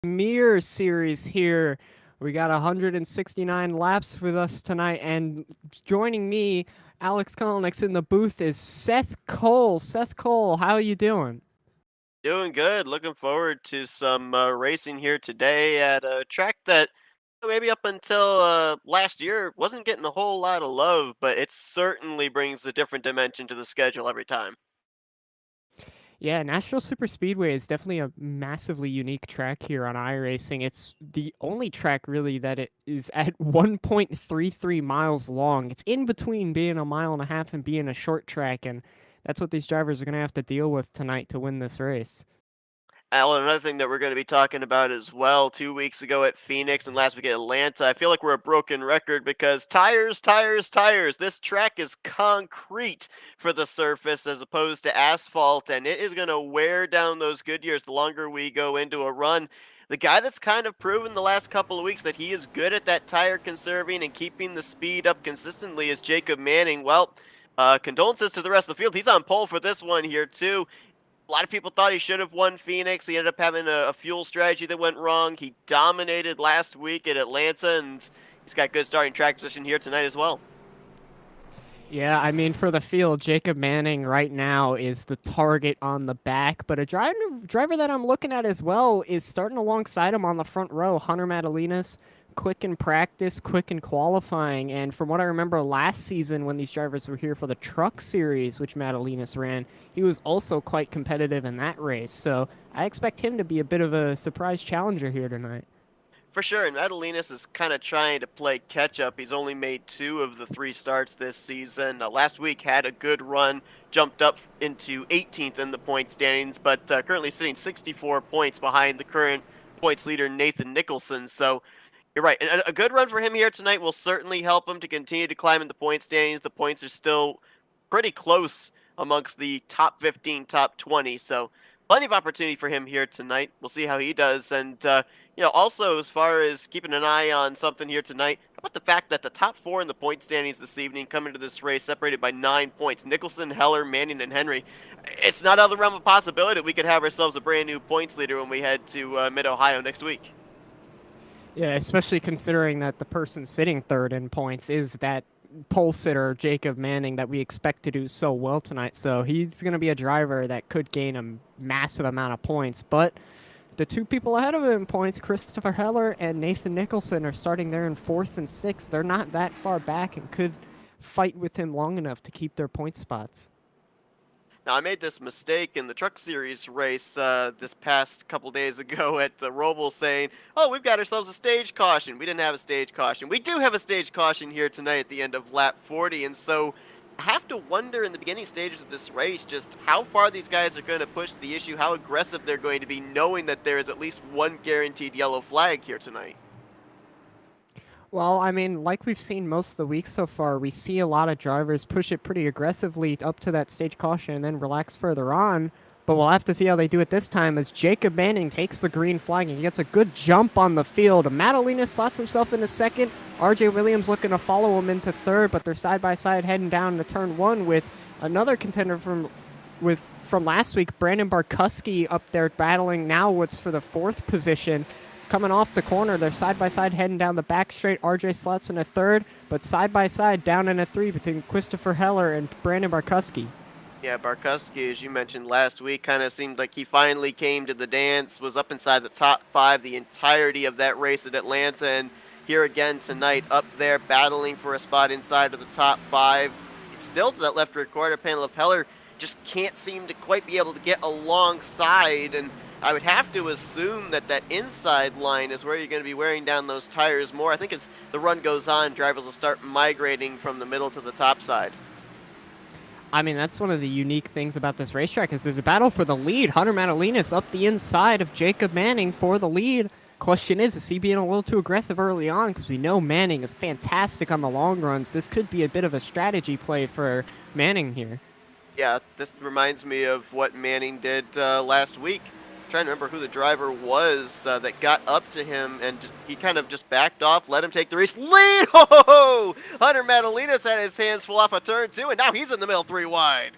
Mirror series here. We got 169 laps with us tonight, and joining me, Alex Kolnick's in the booth, is Seth Cole. Seth Cole, how are you doing? Doing good. Looking forward to some racing here today at a track that maybe up until last year wasn't getting a whole lot of love, but it certainly brings a different dimension to the schedule every time. Yeah, Nashville Super Speedway is definitely a massively unique track here on iRacing. It's the only track really that it is at 1.33 miles long. It's in between being a mile and a half and being a short track, and that's what these drivers are going to have to deal with tonight to win this race. Alan, another thing that we're going to be talking about as well, 2 weeks ago at Phoenix and last week at Atlanta, I feel like we're a broken record because tires, tires, tires. This track is concrete for the surface as opposed to asphalt, and it is going to wear down those Goodyears the longer we go into a run. The guy that's kind of proven the last couple of weeks that he is good at that tire conserving and keeping the speed up consistently is Jacob Manning. Well, condolences to the rest of the field. He's on pole for this one here, too. A lot of people thought he should have won Phoenix. He ended up having a fuel strategy that went wrong. He dominated last week at Atlanta, and he's got good starting track position here tonight as well. Yeah, I mean, for the field, Jacob Manning right now is the target on the back, but a driver that I'm looking at as well is starting alongside him on the front row, Hunter Madalinas. Quick in practice, quick in qualifying, and from what I remember last season when these drivers were here for the Truck Series, which Madalinas ran, he was also quite competitive in that race. So I expect him to be a bit of a surprise challenger here tonight. For sure, and Madalinas is kind of trying to play catch up. He's only made 2 of the 3 starts this season. Last week had a good run, jumped up into 18th in the point standings, but currently sitting 64 points behind the current points leader, Nathan Nicholson. So you're right. A good run for him here tonight will certainly help him to continue to climb in the point standings. The points are still pretty close amongst the top 15, top 20. So plenty of opportunity for him here tonight. We'll see how he does. And, also as far as keeping an eye on something here tonight, how about the fact that the top 4 in the point standings this evening come into this race separated by 9 points? Nicholson, Heller, Manning, and Henry. It's not out of the realm of possibility that we could have ourselves a brand new points leader when we head to Mid-Ohio next week. Yeah, especially considering that the person sitting third in points is that pole sitter, Jacob Manning, that we expect to do so well tonight. So he's going to be a driver that could gain a massive amount of points. But the 2 people ahead of him in points, Christopher Heller and Nathan Nicholson, are starting there in 4th and 6th. They're not that far back and could fight with him long enough to keep their point spots. Now, I made this mistake in the Truck Series race this past couple days ago at the Roval saying, oh, we've got ourselves a stage caution. We didn't have a stage caution. We do have a stage caution here tonight at the end of lap 40, and so I have to wonder in the beginning stages of this race just how far these guys are going to push the issue, how aggressive they're going to be, knowing that there is at least one guaranteed yellow flag here tonight. Well, I mean, like we've seen most of the week so far, we see a lot of drivers push it pretty aggressively up to that stage caution and then relax further on. But we'll have to see how they do it this time as Jacob Manning takes the green flag and gets a good jump on the field. Madalina slots himself into second. RJ Williams looking to follow him into third, but they're side by side heading down to turn 1 with another contender from last week, Brandon Barkusky, up there battling now what's for the 4th position. Coming off the corner, they're side by side heading down the back straight. RJ slots in a 3rd, but side by side down in a 3 between Christopher Heller and Brandon Barkusky. Yeah, Barkusky, as you mentioned last week, kind of seemed like he finally came to the dance, was up inside the top 5 the entirety of that race at Atlanta, and here again tonight, up there battling for a spot inside of the top 5. Still to that left rear quarter panel of Heller, just can't seem to quite be able to get alongside, and I would have to assume that that inside line is where you're going to be wearing down those tires more. I think as the run goes on, drivers will start migrating from the middle to the top side. I mean, that's one of the unique things about this racetrack is there's a battle for the lead. Hunter Madalinas up the inside of Jacob Manning for the lead. Question is he being a little too aggressive early on? Because we know Manning is fantastic on the long runs. This could be a bit of a strategy play for Manning here. Yeah, this reminds me of what Manning did last week. Trying to remember who the driver was that got up to him and he kind of just backed off, let him take the race. Lead! Oh! Hunter Madalinas had his hands full off a turn 2, and now he's in the middle 3 wide.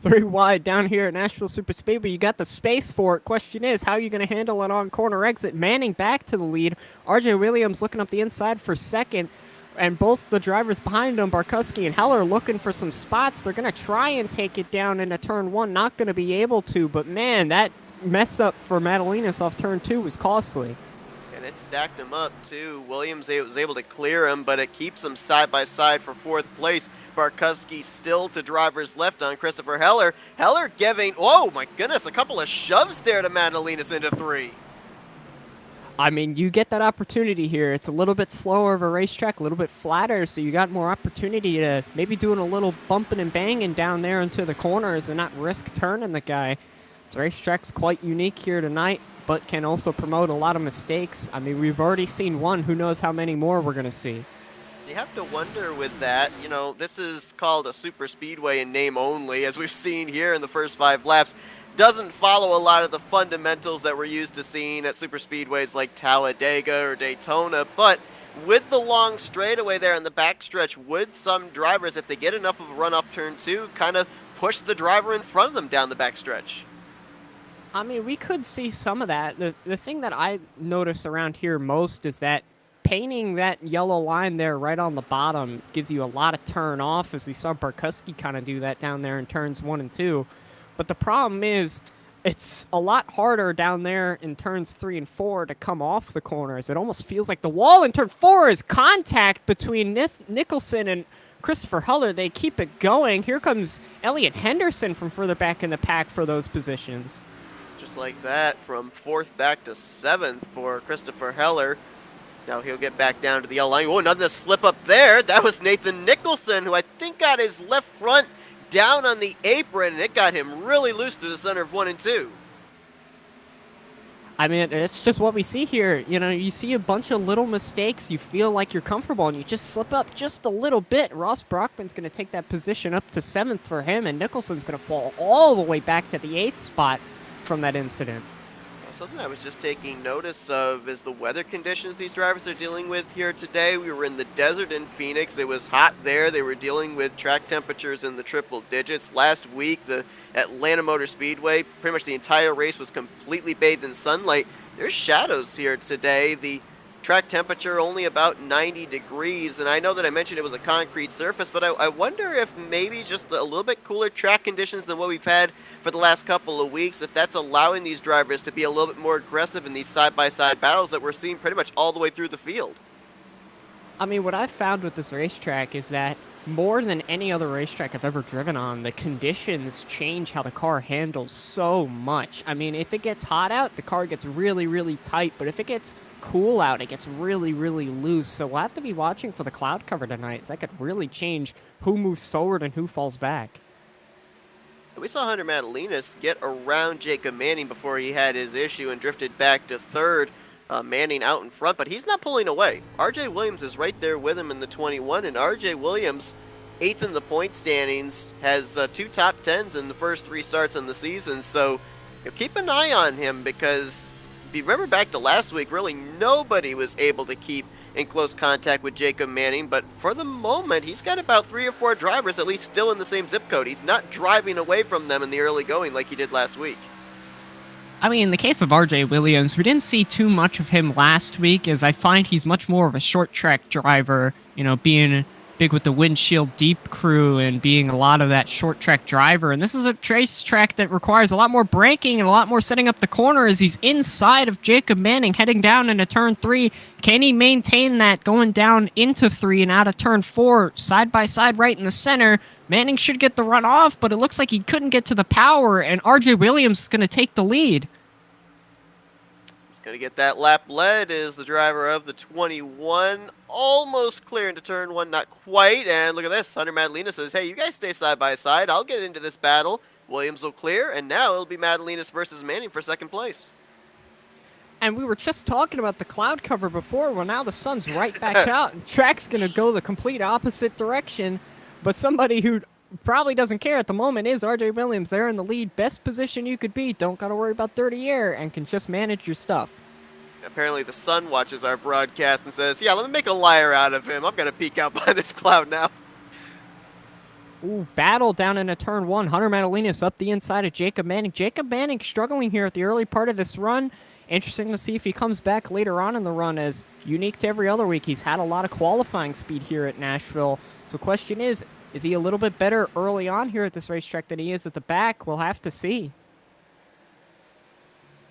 3 wide down here at Nashville Super Speedway. You got the space for it. Question is, how are you going to handle it on corner exit? Manning back to the lead. RJ Williams looking up the inside for second. And both the drivers behind him, Barkusky and Heller, looking for some spots. They're going to try and take it down into turn 1. Not going to be able to, but man, that mess up for Madalinas off turn 2 was costly. And it stacked him up too. Williams was able to clear him, but it keeps him side by side for 4th place. Barkusky still to driver's left on Christopher Heller. Heller giving, oh my goodness, a couple of shoves there to Madalinas into 3. I mean, you get that opportunity here. It's a little bit slower of a racetrack, a little bit flatter, so you got more opportunity to maybe doing a little bumping and banging down there into the corners and not risk turning the guy. This racetrack's quite unique here tonight, but can also promote a lot of mistakes. I mean, we've already seen one. Who knows how many more we're going to see. You have to wonder with that, you know, this is called a super speedway in name only, as we've seen here in the first 5 laps. Doesn't follow a lot of the fundamentals that we're used to seeing at super speedways like Talladega or Daytona, but with the long straightaway there in the backstretch, would some drivers, if they get enough of a run off turn 2, kind of push the driver in front of them down the backstretch? I mean, we could see some of that. The thing that I notice around here most is that painting that yellow line there right on the bottom gives you a lot of turn off, as we saw Barkusky kind of do that down there in turns 1 and 2. But the problem is, it's a lot harder down there in turns 3 and 4 to come off the corners. It almost feels like the wall in turn 4 is contact between Nicholson and Christopher Heller. They keep it going. Here comes Elliot Henderson from further back in the pack for those positions. Just like that, from 4th back to 7th for Christopher Heller. Now he'll get back down to the yellow line. Oh, another slip up there. That was Nathan Nicholson, who I think got his left front down on the apron, and it got him really loose through the center of 1 and 2. I mean, it's just what we see here. You know, you see a bunch of little mistakes. You feel like you're comfortable, and you just slip up just a little bit. Ross Brockman's going to take that position up to 7th for him, and Nicholson's going to fall all the way back to the 8th spot from that incident. Something I was just taking notice of is the weather conditions these drivers are dealing with here today. We were in the desert in Phoenix. It was hot there. They were dealing with track temperatures in the triple digits. Last week, the Atlanta Motor Speedway, pretty much the entire race was completely bathed in sunlight. There's shadows here today. The track temperature only about 90 degrees, and I know that I mentioned it was a concrete surface, but I wonder if maybe just a little bit cooler track conditions than what we've had for the last couple of weeks, if that's allowing these drivers to be a little bit more aggressive in these side-by-side battles that we're seeing pretty much all the way through the field. I mean, what I've found with this racetrack is that more than any other racetrack I've ever driven on, the conditions change how the car handles so much. I mean, if it gets hot out, the car gets really, really tight, but if it gets cool out, it gets really, really loose. So we'll have to be watching for the cloud cover tonight, so that could really change who moves forward and who falls back. We saw Hunter Madalinas get around Jacob Manning before he had his issue and drifted back to 3rd. Manning out in front, but he's not pulling away. RJ Williams is right there with him in the 21, and RJ Williams, 8th in the point standings, has 2 top 10s in the first 3 starts in the season, so keep an eye on him, because if you remember back to last week, really nobody was able to keep in close contact with Jacob Manning, but for the moment, he's got about 3 or 4 drivers at least still in the same zip code. He's not driving away from them in the early going like he did last week. I mean, in the case of RJ Williams, we didn't see too much of him last week, as I find he's much more of a short track driver, you know, being big with the windshield deep crew and being a lot of that short track driver. And this is a race track that requires a lot more braking and a lot more setting up the corner, as he's inside of Jacob Manning heading down into turn 3. Can he maintain that going down into 3 and out of turn 4, side by side right in the center? Manning should get the run off, but it looks like he couldn't get to the power, and RJ Williams is going to take the lead. Going to get that lap led is the driver of the 21. Almost clear into turn 1, not quite. And look at this. Hunter Madalina says, hey, you guys stay side by side. I'll get into this battle. Williams will clear, and now it'll be Madalinas versus Manning for 2nd place. And we were just talking about the cloud cover before. Well, now the sun's right back out, and track's going to go the complete opposite direction. But somebody who probably doesn't care at the moment is RJ Williams. They're in the lead. Best position you could be. Don't got to worry about dirty air and can just manage your stuff. Apparently the sun watches our broadcast and says, yeah, let me make a liar out of him. I'm going to peek out behind this cloud now. Ooh, battle down into turn 1. Hunter Madalinas up the inside of Jacob Manning. Jacob Manning struggling here at the early part of this run. Interesting to see if he comes back later on in the run, as unique to every other week. He's had a lot of qualifying speed here at Nashville. So question is he a little bit better early on here at this racetrack than he is at the back? We'll have to see.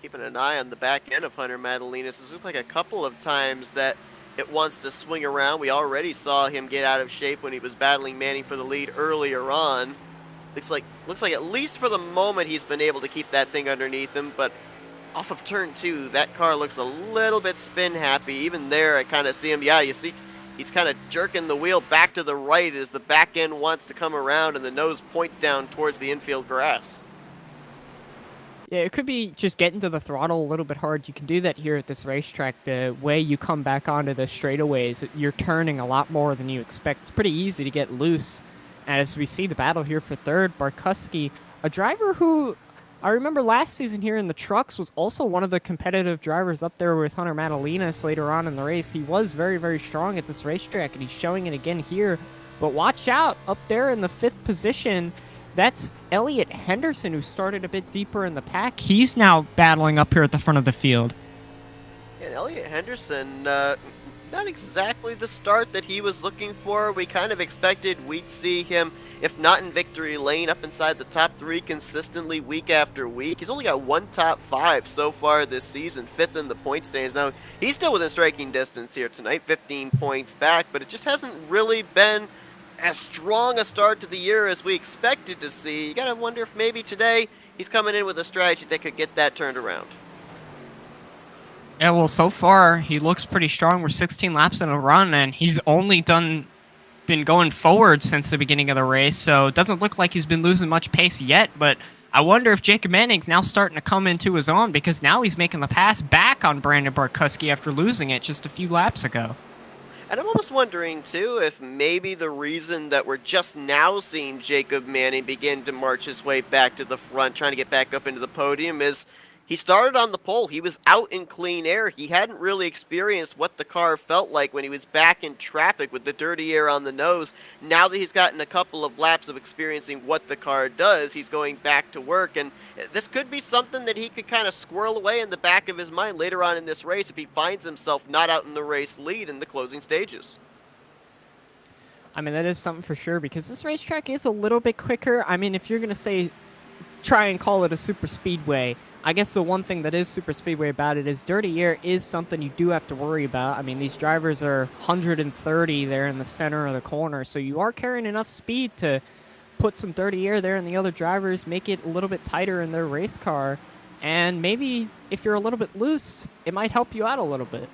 Keeping an eye on the back end of Hunter Madalinas. It looked like a couple of times that it wants to swing around. We already saw him get out of shape when he was battling Manning for the lead earlier on. Looks like at least for the moment he's been able to keep that thing underneath him, but off of turn 2, that car looks a little bit spin happy. Even there, I kind of see him. Yeah, you see he's kind of jerking the wheel back to the right as the back end wants to come around and the nose points down towards the infield grass. Yeah, it could be just getting to the throttle a little bit hard. You can do that here at this racetrack. The way you come back onto the straightaways, you're turning a lot more than you expect. It's pretty easy to get loose. As we see the battle here for third, Barkusky, a driver who I remember last season here in the trucks was also one of the competitive drivers up there with Hunter Madalinas later on in the race. He was very, very strong at this racetrack, and he's showing it again here. But watch out, up there in the 5th position, that's Elliot Henderson, who started a bit deeper in the pack. He's now battling up here at the front of the field. And Elliot Henderson, not exactly the start that he was looking for. We kind of expected we'd see him, if not in victory lane, up inside the top 3 consistently week after week. He's only got 1 top 5 so far this season, 5th in the point standings. Now, he's still within striking distance here tonight, 15 points back, but it just hasn't really been as strong a start to the year as we expected to see. You gotta wonder if maybe today he's coming in with a strategy that could get that turned around. Yeah, well, so far he looks pretty strong. We're 16 laps in a run, and he's only been going forward since the beginning of the race, so it doesn't look like he's been losing much pace yet. But I wonder if Jacob Manning's now starting to come into his own, because now he's making the pass back on Brandon Barkusky after losing it just a few laps ago. And I'm almost wondering, too, if maybe the reason that we're just now seeing Jacob Manning begin to march his way back to the front, trying to get back up into the podium, is he started on the pole. He was out in clean air. He hadn't really experienced what the car felt like when he was back in traffic with the dirty air on the nose. Now that he's gotten a couple of laps of experiencing what the car does, he's going back to work. And this could be something that he could kind of squirrel away in the back of his mind later on in this race if he finds himself not out in the race lead in the closing stages. I mean, that is something for sure, because this racetrack is a little bit quicker. I mean, if you're going to try and call it a super speedway, I guess the one thing that is super speedway about it is dirty air is something you do have to worry about. I mean, these drivers are 130 there in the center of the corner, so you are carrying enough speed to put some dirty air there in the other drivers, make it a little bit tighter in their race car, and maybe if you're a little bit loose, it might help you out a little bit.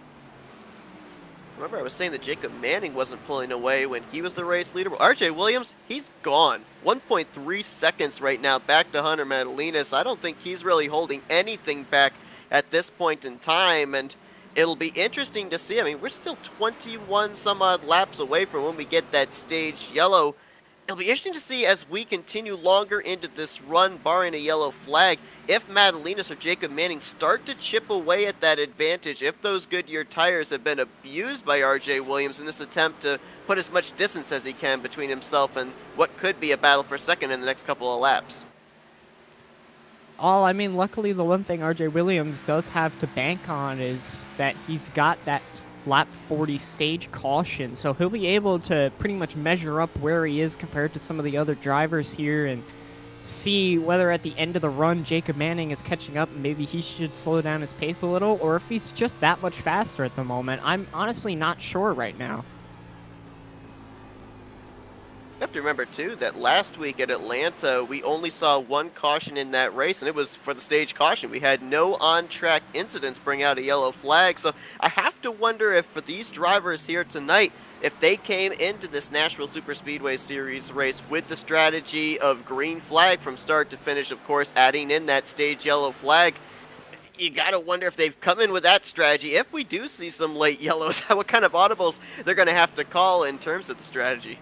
Remember, I was saying that Jacob Manning wasn't pulling away when he was the race leader. Well, RJ Williams, he's gone. 1.3 seconds right now back to Hunter Madalinas. I don't think he's really holding anything back at this point in time, and it'll be interesting to see. I mean, we're still 21 some odd laps away from when we get that stage yellow. It'll be interesting to see as we continue longer into this run, barring a yellow flag, if Madalinas or Jacob Manning start to chip away at that advantage, if those Goodyear tires have been abused by RJ Williams in this attempt to put as much distance as he can between himself and what could be a battle for second in the next couple of laps. I mean, luckily the one thing RJ Williams does have to bank on is that he's got that lap 40 stage caution, so he'll be able to pretty much measure up where he is compared to some of the other drivers here and see whether at the end of the run Jacob Manning is catching up and maybe he should slow down his pace a little, or if he's just that much faster at the moment. I'm honestly not sure right now. You have to remember, too, that last week at Atlanta, we only saw one caution in that race, and it was for the stage caution. We had no on-track incidents bring out a yellow flag, so I have to wonder if for these drivers here tonight, if they came into this Nashville Superspeedway Series race with the strategy of green flag from start to finish, of course, adding in that stage yellow flag, you gotta wonder if they've come in with that strategy. If we do see some late yellows, what kind of audibles they're going to have to call in terms of the strategy.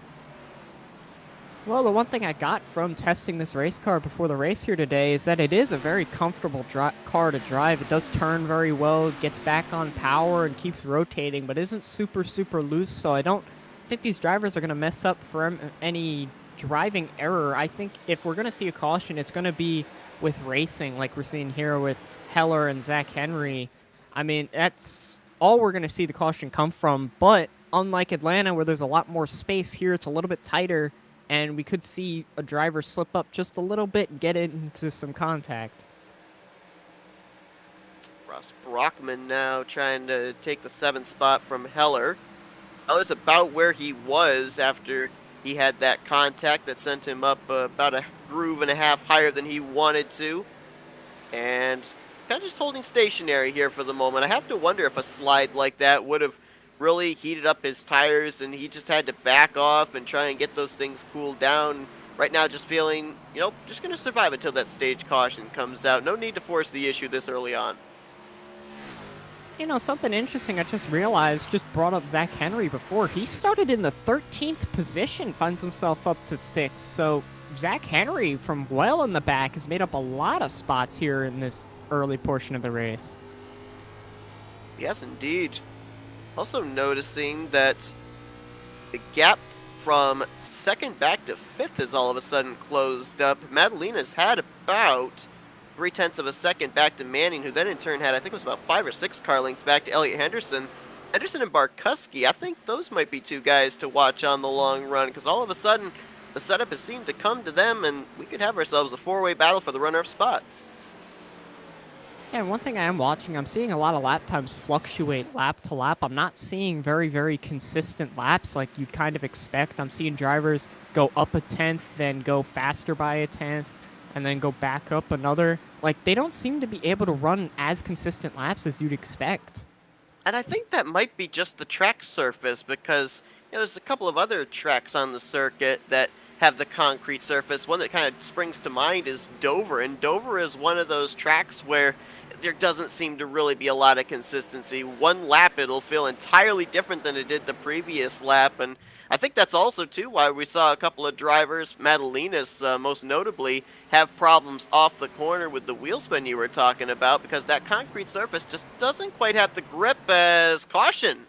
Well, the one thing I got from testing this race car before the race here today is that it is a very comfortable car to drive. It does turn very well, gets back on power and keeps rotating, but isn't super, super loose, so I don't think these drivers are going to mess up for any driving error. I think if we're going to see a caution, it's going to be with racing, like we're seeing here with Heller and Zach Henry. I mean, that's all we're going to see the caution come from, but unlike Atlanta, where there's a lot more space, here it's a little bit tighter, and we could see a driver slip up just a little bit and get into some contact. Ross Brockman now trying to take the 7th spot from Heller. Heller's about where he was after he had that contact that sent him up about a groove and a half higher than he wanted to. And kind of just holding stationary here for the moment. I have to wonder if a slide like that would have really heated up his tires and he just had to back off and try and get those things cooled down. Right now, just feeling, just going to survive until that stage caution comes out. No need to force the issue this early on. Something interesting I just realized, just brought up Zach Henry before. He started in the 13th position, finds himself up to 6th. So Zach Henry from well in the back has made up a lot of spots here in this early portion of the race. Yes, indeed. Also noticing that the gap from 2nd back to 5th has all of a sudden closed up. Madalinas had about 0.3 of a second back to Manning, who then in turn had, I think it was about 5 or 6 car lengths back to Elliott Henderson. Henderson and Barkusky, I think those might be 2 guys to watch on the long run, because all of a sudden the setup has seemed to come to them, and we could have ourselves a 4-way battle for the runner-up spot. Yeah, and one thing I am watching, I'm seeing a lot of lap times fluctuate lap to lap. I'm not seeing very, very consistent laps like you'd kind of expect. I'm seeing drivers go up a 10th, then go faster by a 10th, and then go back up another. Like, they don't seem to be able to run as consistent laps as you'd expect. And I think that might be just the track surface, because there's a couple of other tracks on the circuit that have the concrete surface. One that kind of springs to mind is Dover, and Dover is one of those tracks where there doesn't seem to really be a lot of consistency. One lap it'll feel entirely different than it did the previous lap, and I think that's also, too, why we saw a couple of drivers, Madalinas most notably, have problems off the corner with the wheel spin you were talking about, because that concrete surface just doesn't quite have the grip as caution.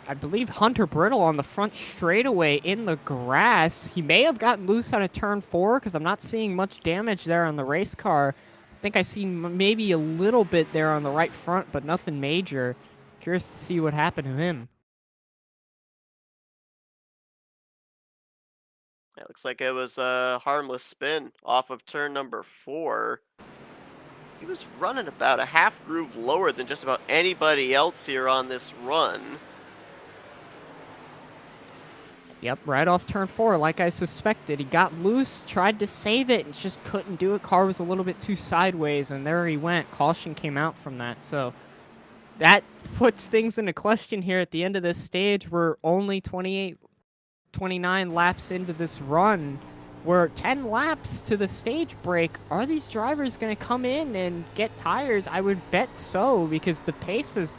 I believe Hunter Brittle on the front straightaway in the grass. He may have gotten loose out of turn 4, because I'm not seeing much damage there on the race car. I think I see maybe a little bit there on the right front, but nothing major. Curious to see what happened to him. It looks like it was a harmless spin off of turn number 4. He was running about a half groove lower than just about anybody else here on this run. Yep, right off turn 4, like I suspected. He got loose, tried to save it, and just couldn't do it. Car was a little bit too sideways, and there he went. Caution came out from that, so that puts things into question here at the end of this stage. We're only 29 laps into this run. We're 10 laps to the stage break. Are these drivers going to come in and get tires? I would bet so, because the pace has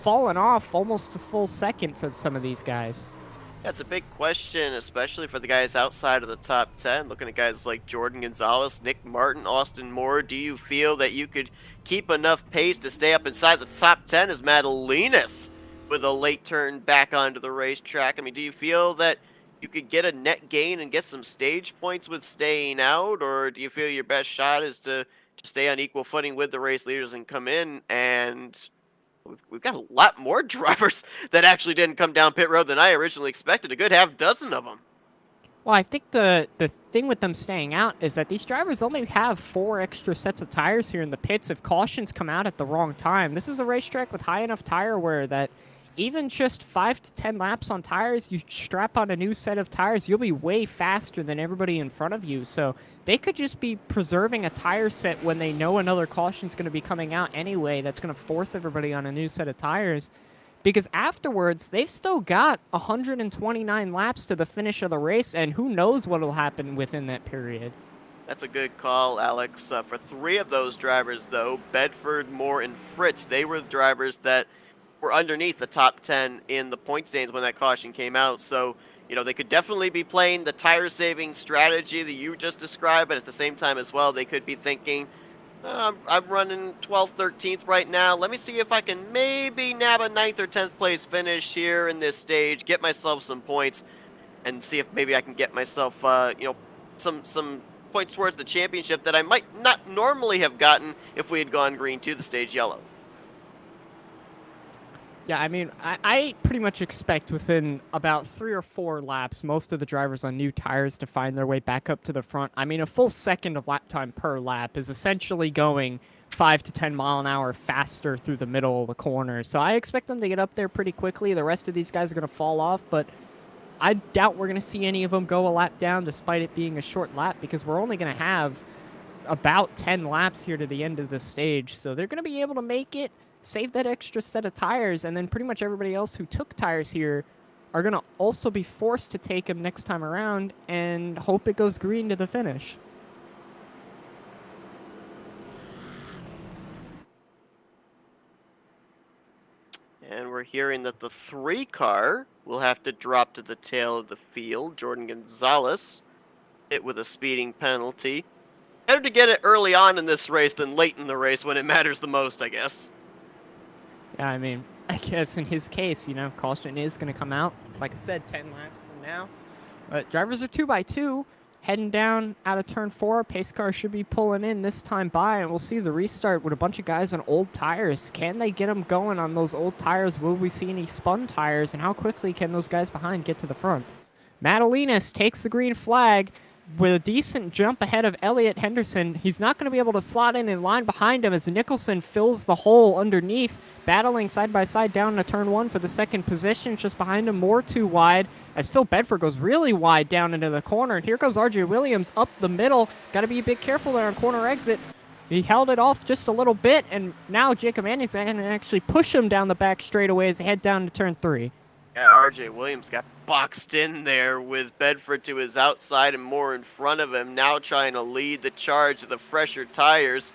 fallen off almost a full second for some of these guys. That's a big question, especially for the guys outside of the top 10. Looking at guys like Jordan Gonzalez, Nick Martin, Austin Moore, do you feel that you could keep enough pace to stay up inside the top 10 as Madalinas with a late turn back onto the racetrack? I mean, do you feel that you could get a net gain and get some stage points with staying out, or do you feel your best shot is to stay on equal footing with the race leaders and come in? And we've got a lot more drivers that actually didn't come down pit road than I originally expected, a good half dozen of them. Well, I think the thing with them staying out is that these drivers only have 4 extra sets of tires here in the pits if cautions come out at the wrong time. This is a racetrack with high enough tire wear that even just 5 to 10 laps on tires, you strap on a new set of tires, you'll be way faster than everybody in front of you. So they could just be preserving a tire set when they know another caution's going to be coming out anyway. That's going to force everybody on a new set of tires. Because afterwards, they've still got 129 laps to the finish of the race, and who knows what will happen within that period. That's a good call, Alex. For 3 of those drivers, though, Bedford, Moore, and Fritz, they were the drivers that were underneath the top 10 in the point standings when that caution came out. So, they could definitely be playing the tire-saving strategy that you just described, but at the same time as well, they could be thinking, I'm running 12th, 13th right now. Let me see if I can maybe nab a 9th or 10th place finish here in this stage, get myself some points, and see if maybe I can get myself, some points towards the championship that I might not normally have gotten if we had gone green to the stage yellow. Yeah, I mean, I pretty much expect within about 3 or 4 laps, most of the drivers on new tires to find their way back up to the front. I mean, a full second of lap time per lap is essentially going 5 to 10 mile an hour faster through the middle of the corner. So I expect them to get up there pretty quickly. The rest of these guys are going to fall off, but I doubt we're going to see any of them go a lap down despite it being a short lap because we're only going to have about 10 laps here to the end of the stage. So they're going to be able to make it, save that extra set of tires, and then pretty much everybody else who took tires here are going to also be forced to take them next time around and hope it goes green to the finish. And we're hearing that the 3 car will have to drop to the tail of the field. Jordan Gonzalez hit with a speeding penalty. Better to get it early on in this race than late in the race when it matters the most, I guess. Yeah, I mean, I guess in his case, caution is going to come out. Like I said, 10 laps from now. But drivers are 2x2, heading down out of turn 4. Pace car should be pulling in this time by, and we'll see the restart with a bunch of guys on old tires. Can they get them going on those old tires? Will we see any spun tires? And how quickly can those guys behind get to the front? Madalinas takes the green flag with a decent jump ahead of Elliot Henderson. He's not going to be able to slot in line behind him as Nicholson fills the hole underneath, battling side by side down to turn 1 for the second position. Just behind him, more too wide as Phil Bedford goes really wide down into the corner. And here goes RJ Williams up the middle. He's got to be a bit careful there on corner exit. He held it off just a little bit, and now Jacob Manning's going to actually push him down the back straightaway as they head down to turn 3. Yeah, RJ Williams got boxed in there with Bedford to his outside and more in front of him, now trying to lead the charge of the fresher tires.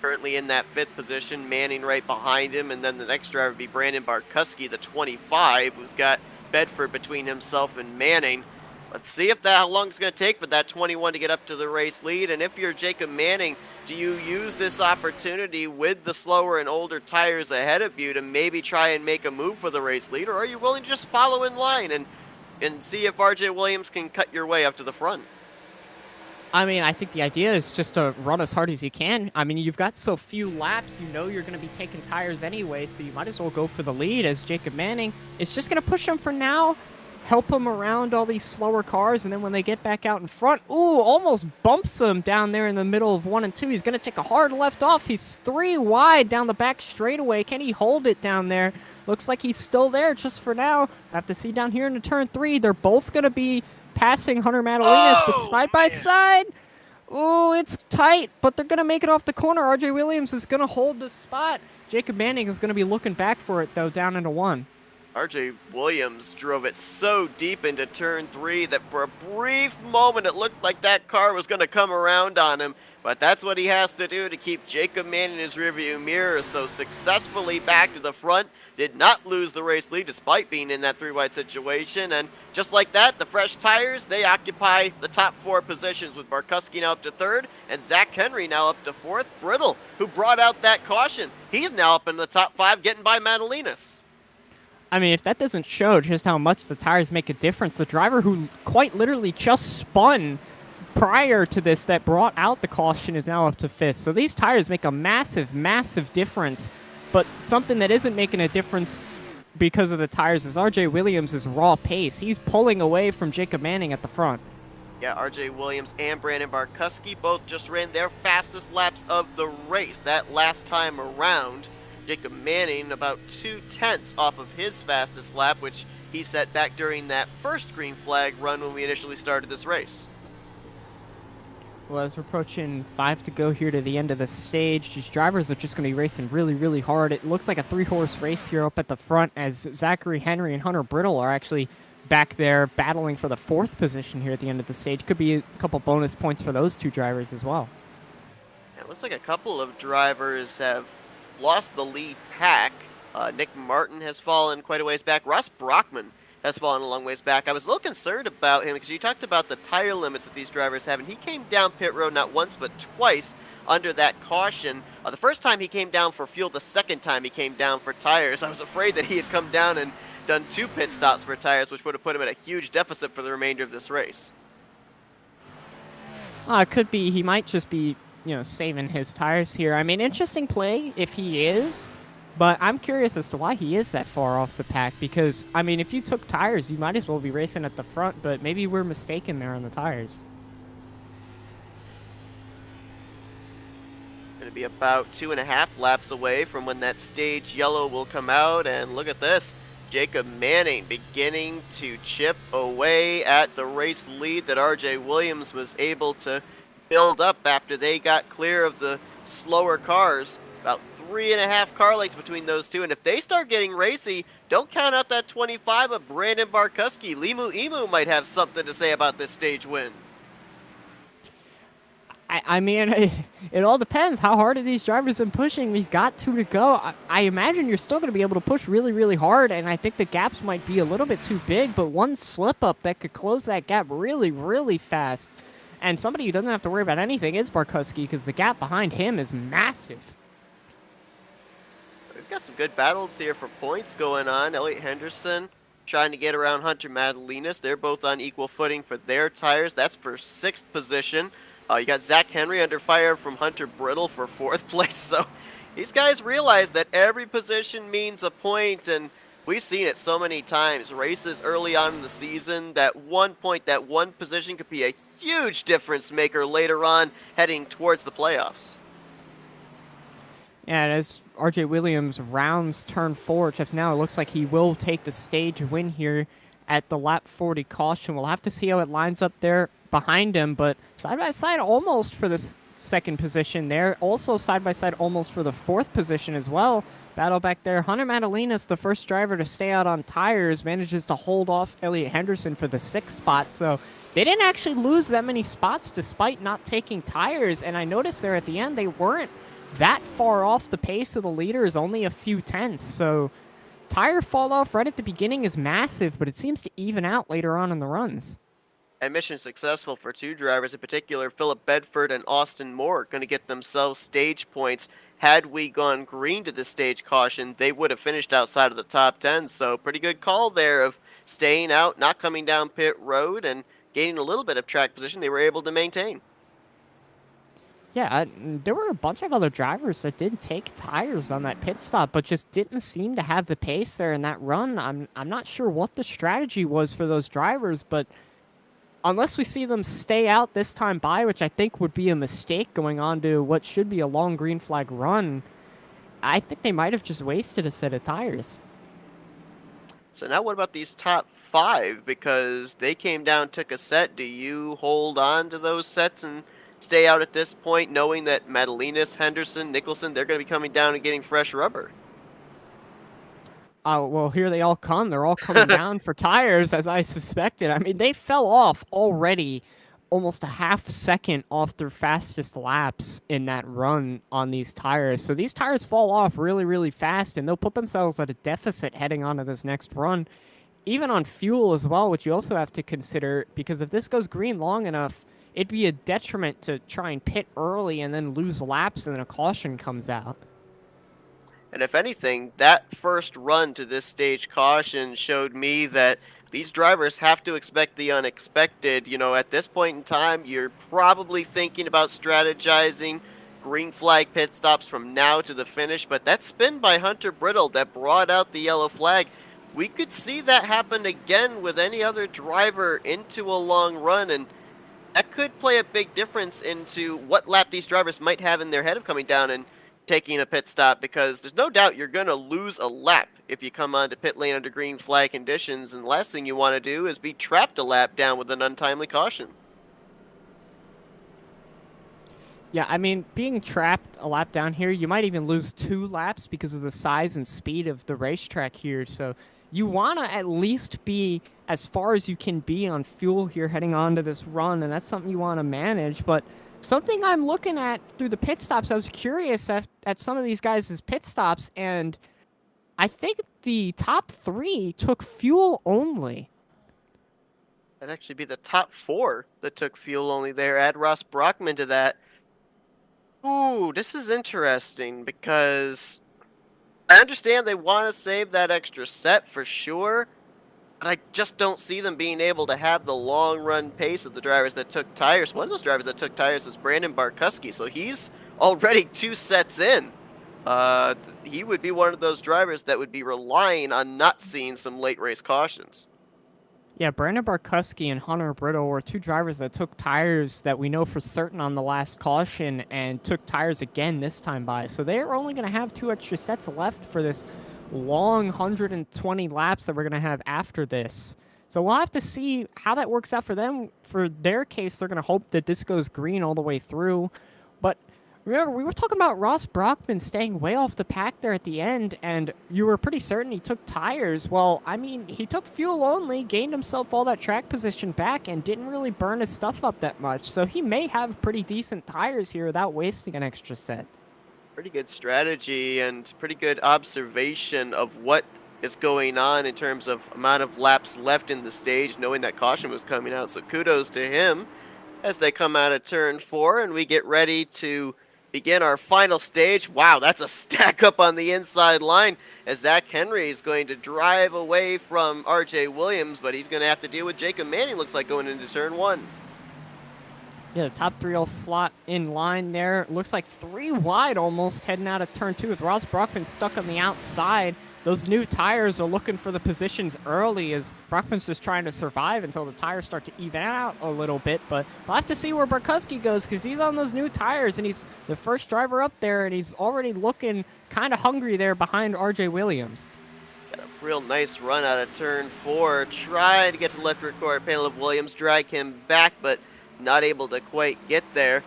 Currently in that 5th position, Manning right behind him, and then the next driver would be Brandon Barkusky, the 25, who's got Bedford between himself and Manning. Let's see how long it's going to take for that 21 to get up to the race lead, and if you're Jacob Manning, do you use this opportunity with the slower and older tires ahead of you to maybe try and make a move for the race lead, or are you willing to just follow in line and see if RJ Williams can cut your way up to the front? I mean, I think the idea is just to run as hard as you can. I mean, you've got so few laps, you're going to be taking tires anyway, so you might as well go for the lead as Jacob Manning is just going to push him for now, help him around all these slower cars, and then when they get back out in front, almost bumps him down there in the middle of 1 and 2. He's going to take a hard left off. He's 3 wide down the back straightaway. Can he hold it down there? Looks like he's still there just for now. Have to see down here in the turn 3. They're both going to be passing Hunter Madalinas, but side by side. It's tight, but they're going to make it off the corner. RJ Williams is going to hold the spot. Jacob Manning is going to be looking back for it, though, down into 1. RJ Williams drove it so deep into turn 3 that for a brief moment it looked like that car was going to come around on him, but that's what he has to do to keep Jacob Manning in his rearview mirror. So successfully back to the front, did not lose the race lead despite being in that 3-wide situation, and just like that, the fresh tires, they occupy the top 4 positions with Barkusky now up to 3rd and Zach Henry now up to 4th. Brittle, who brought out that caution, he's now up in the top 5 getting by Madalinas. I mean, if that doesn't show just how much the tires make a difference, the driver who quite literally just spun prior to this that brought out the caution is now up to 5th. So these tires make a massive, massive difference. But something that isn't making a difference because of the tires is RJ Williams' raw pace. He's pulling away from Jacob Manning at the front. Yeah, RJ Williams and Brandon Barkusky both just ran their fastest laps of the race that last time around. Jacob Manning about 2/10 off of his fastest lap, which he set back during that first green flag run when we initially started this race. Well, as we're approaching 5 to go here to the end of the stage, these drivers are just going to be racing really, really hard. It looks like a 3-horse race here up at the front as Zachary Henry and Hunter Brittle are actually back there battling for the 4th position here at the end of the stage. Could be a couple bonus points for those 2 drivers as well. It looks like a couple of drivers have lost the lead pack. Nick Martin has fallen quite a ways back. Ross Brockman has fallen a long ways back. I was a little concerned about him because you talked about the tire limits that these drivers have, and he came down pit road not once but twice under that caution. The first time he came down for fuel, the second time he came down for tires. I was afraid that he had come down and done 2 pit stops for tires, which would have put him at a huge deficit for the remainder of this race. It could be he might just be saving his tires here. I mean, interesting play if he is. But I'm curious as to why he is that far off the pack because, I mean, if you took tires, you might as well be racing at the front, but maybe we're mistaken there on the tires. Going to be about 2.5 laps away from when that stage yellow will come out, and look at this. Jacob Manning beginning to chip away at the race lead that RJ Williams was able to build up after they got clear of the slower cars. About 3.5 car lengths between those two, and if they start getting racy, don't count out that 25 of Brandon Barkusky. Limu Emu might have something to say about this stage win. I mean, it all depends. How hard are these drivers been pushing? We've got 2 to go. I imagine you're still going to be able to push really, really hard, and I think the gaps might be a little bit too big, but one slip-up that could close that gap really, really fast. And somebody who doesn't have to worry about anything is Barkusky because the gap behind him is massive. We've got some good battles here for points going on. Elliot Henderson trying to get around Hunter Madalinas. They're both on equal footing for their tires. That's for 6th position. You got Zach Henry under fire from Hunter Brittle for 4th place. So these guys realize that every position means a point, and we've seen it so many times. Races early on in the season, that one point, that one position could be a huge difference maker later on heading towards the playoffs. Yeah, and as RJ Williams rounds turn 4, just now it looks like he will take the stage win here at the lap 40 caution. We'll have to see how it lines up there behind him, but side by side almost for the 2nd position there. Also side by side almost for the 4th position as well. Battle back there. Hunter Madalinas, the first driver to stay out on tires, manages to hold off Elliot Henderson for the 6th spot. So they didn't actually lose that many spots despite not taking tires. And I noticed there at the end they weren't that far off the pace of the leaders, only a few tenths. So tire fall off right at the beginning is massive, but it seems to even out later on in the runs. And mission successful for 2 drivers in particular. Philip Bedford and Austin Moore going to get themselves stage points. Had we gone green to the stage caution, they would have finished outside of the top 10. So pretty good call there of staying out, not coming down pit road, and gaining a little bit of track position they were able to maintain. Yeah, there were a bunch of other drivers that did take tires on that pit stop, but just didn't seem to have the pace there in that run. I'm not sure what the strategy was for those drivers, but unless we see them stay out this time by, which I think would be a mistake going on to what should be a long green flag run, I think they might have just wasted a set of tires. So now what about these top 5? Because they came down, took a set. Do you hold on to those sets and stay out at this point, knowing that Madalinas, Henderson, Nicholson, they're going to be coming down and getting fresh rubber? Oh, well, here they all come. They're all coming down for tires, as I suspected. I mean, they fell off already almost a half second off their fastest laps in that run on these tires. So these tires fall off really, really fast, and they'll put themselves at a deficit heading onto this next run. Even on fuel as well, which you also have to consider, because if this goes green long enough, it'd be a detriment to try and pit early and then lose laps and then a caution comes out. And if anything, that first run to this stage caution showed me that these drivers have to expect the unexpected. You know, at this point in time, you're probably thinking about strategizing green flag pit stops from now to the finish, but that spin by Hunter Brittle that brought out the yellow flag, we could see that happen again with any other driver into a long run, and that could play a big difference into what lap these drivers might have in their head of coming down and taking a pit stop, because there's no doubt you're going to lose a lap if you come onto pit lane under green flag conditions, and the last thing you want to do is be trapped a lap down with an untimely caution. Yeah, I mean, being trapped a lap down here, you might even lose 2 laps because of the size and speed of the racetrack here. So you want to at least be as far as you can be on fuel here heading on to this run, and that's something you want to manage. But something I'm looking at through the pit stops, I was curious at some of these guys' pit stops, and I think the top 3 took fuel only. That'd actually be the top 4 that took fuel only there. Add Ross Brockman to that. Ooh, this is interesting because I understand they want to save that extra set for sure, but I just don't see them being able to have the long run pace of the drivers that took tires. One of those drivers that took tires was Brandon Barkusky, so he's already 2 sets in. He would be one of those drivers that would be relying on not seeing some late race cautions. Yeah, Brandon Barkusky and Hunter Brittle were two drivers that took tires that we know for certain on the last caution and took tires again this time by. So they're only going to have two extra sets left for this long 120 laps that we're going to have after this. So we'll have to see how that works out for them. For their case, they're going to hope that this goes green all the way through. But remember, we were talking about Ross Brockman staying way off the pack there at the end, and you were pretty certain he took tires. Well, I mean, he took fuel only, gained himself all that track position back, and didn't really burn his stuff up that much. So he may have pretty decent tires here without wasting an extra set. Pretty good strategy and pretty good observation of what is going on in terms of amount of laps left in the stage, knowing that caution was coming out. So kudos to him as they come out of turn 4 and we get ready to begin our final stage. Wow, that's a stack up on the inside line as Zach Henry is going to drive away from RJ Williams, but he's going to have to deal with Jacob Manning, looks like, going into turn 1. Yeah, the top 3 all slot in line there. Looks like 3 wide almost heading out of turn 2 with Ross Brockman stuck on the outside. Those new tires are looking for the positions early as Brockman's just trying to survive until the tires start to even out a little bit. But we'll have to see where Barkusky goes because he's on those new tires and he's the first driver up there and he's already looking kind of hungry there behind RJ Williams. Got a real nice run out of turn 4. Tried to get to the left rear quarter panel of Williams, drag him back, but not able to quite get there.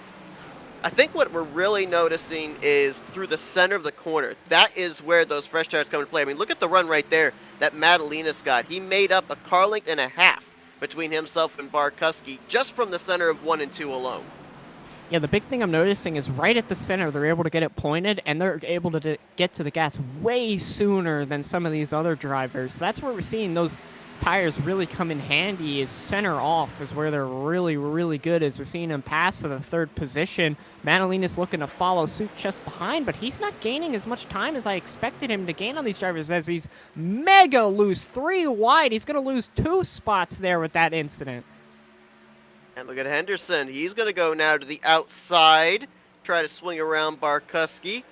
I think what we're really noticing is through the center of the corner. That is where those fresh tires come into play. I mean, look at the run right there that Madalinas got. He made up a car length and a half between himself and Barkusky just from the center of 1 and 2 alone. Yeah, the big thing I'm noticing is right at the center, they're able to get it pointed, and they're able to get to the gas way sooner than some of these other drivers. So that's where we're seeing those tires really come in handy. Is center off is where they're really, really good, as we're seeing him pass for the 3rd position. Madalinas looking to follow suit just behind, but he's not gaining as much time as I expected him to gain on these drivers as he's mega loose. 3 wide. He's going to lose 2 spots there with that incident. And look at Henderson. He's going to go now to the outside, try to swing around Barkusky.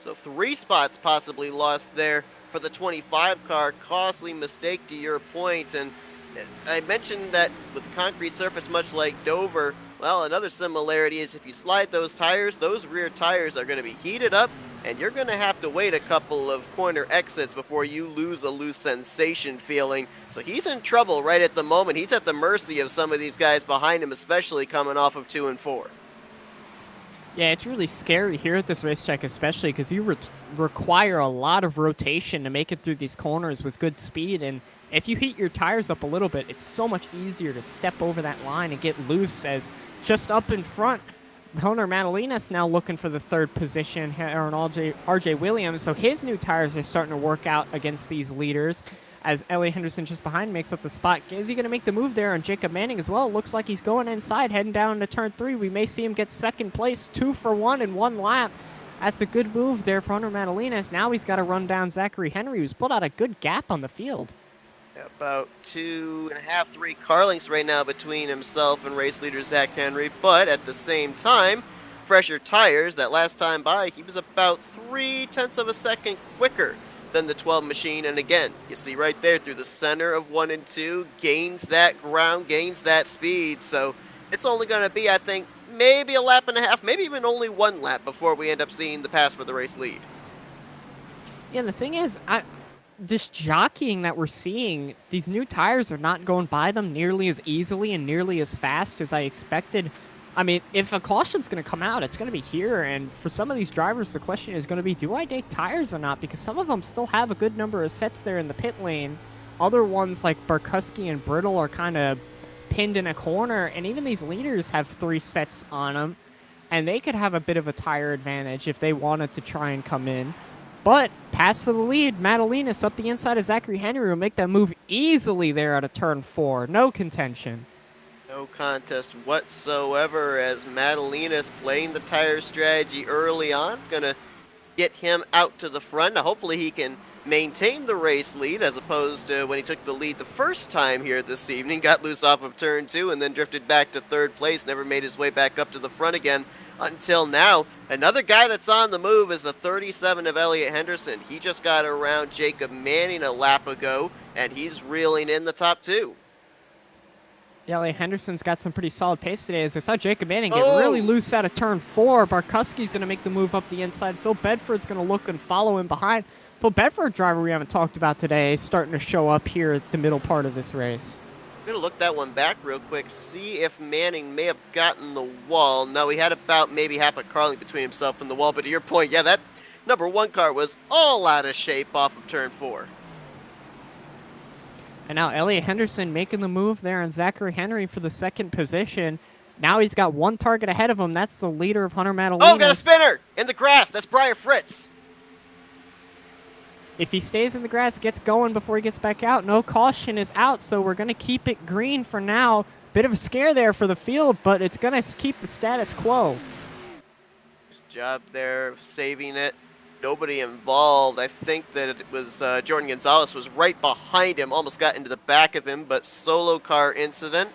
So 3 spots possibly lost there for the 25 car. Costly mistake to your point. And I mentioned that with the concrete surface, much like Dover, well, another similarity is if you slide those tires, those rear tires are going to be heated up, and you're going to have to wait a couple of corner exits before you lose a loose sensation feeling. So he's in trouble right at the moment. He's at the mercy of some of these guys behind him, especially coming off of 2 and 4. Yeah, it's really scary here at this racetrack, especially because you require a lot of rotation to make it through these corners with good speed. And if you heat your tires up a little bit, it's so much easier to step over that line and get loose. As just up in front, Hunter Madalinas now looking for the 3rd position here on RJ Williams. So his new tires are starting to work out against these leaders. As Ellie Henderson just behind makes up the spot. Is he going to make the move there on Jacob Manning as well? Looks like he's going inside, heading down to turn 3. We may see him get 2nd place, 2 for 1 in 1 lap. That's a good move there for Hunter Madalinas. Now he's got to run down Zachary Henry, who's pulled out a good gap on the field. About 2.5, 3 car lengths right now between himself and race leader Zach Henry, but at the same time, fresher tires. That last time by, he was about 0.3 of a second quicker than the 12 machine. And again, you see right there through the center of 1 and 2, gains that ground, gains that speed. So it's only going to be, I think, maybe a lap and a half, maybe even only 1 lap before we end up seeing the pass for the race lead. Yeah, the thing is, this jockeying that we're seeing, these new tires are not going by them nearly as easily and nearly as fast as I expected. I mean, if a caution's going to come out, it's going to be here. And for some of these drivers, the question is going to be, do I take tires or not? Because some of them still have a good number of sets there in the pit lane. Other ones like Barkusky and Brittle are kind of pinned in a corner. And even these leaders have 3 sets on them. And they could have a bit of a tire advantage if they wanted to try and come in. But pass for the lead. Madalinas up the inside of Zachary Henry will make that move easily there out of turn 4. No contention. No contest whatsoever as Madalinas playing the tire strategy early on. It's going to get him out to the front. Now, hopefully he can maintain the race lead as opposed to when he took the lead the first time here this evening. Got loose off of turn 2 and then drifted back to 3rd place. Never made his way back up to the front again. until now. Another guy that's on the move is the 37 of Elliot Henderson. He just got around Jacob Manning a lap ago, and he's reeling in the top two. Yeah, Ellie Henderson's got some pretty solid pace today. As I saw Jacob Manning get Oh! really loose out of turn 4. Barkusky's going to make the move up the inside. Phil Bedford's going to look and follow him behind. Phil Bedford, driver we haven't talked about today, is starting to show up here at the middle part of this race. I'm going to look that one back real quick, see if Manning may have gotten the wall. No, he had about maybe half a car length between himself and the wall, but to your point, yeah, that number 1 car was all out of shape off of turn 4. And now Elliot Henderson making the move there on Zachary Henry for the 2nd position. Now he's got 1 target ahead of him. That's the leader of Hunter Madalinas. Oh, got a spinner in the grass. That's Brian Fritz. If he stays in the grass, gets going before he gets back out, no caution is out, so we're going to keep it green for now. Bit of a scare there for the field, but it's going to keep the status quo. Nice job there of saving it. Nobody involved. I think that it was Jordan Gonzalez was right behind him, almost got into the back of him, but solo car incident.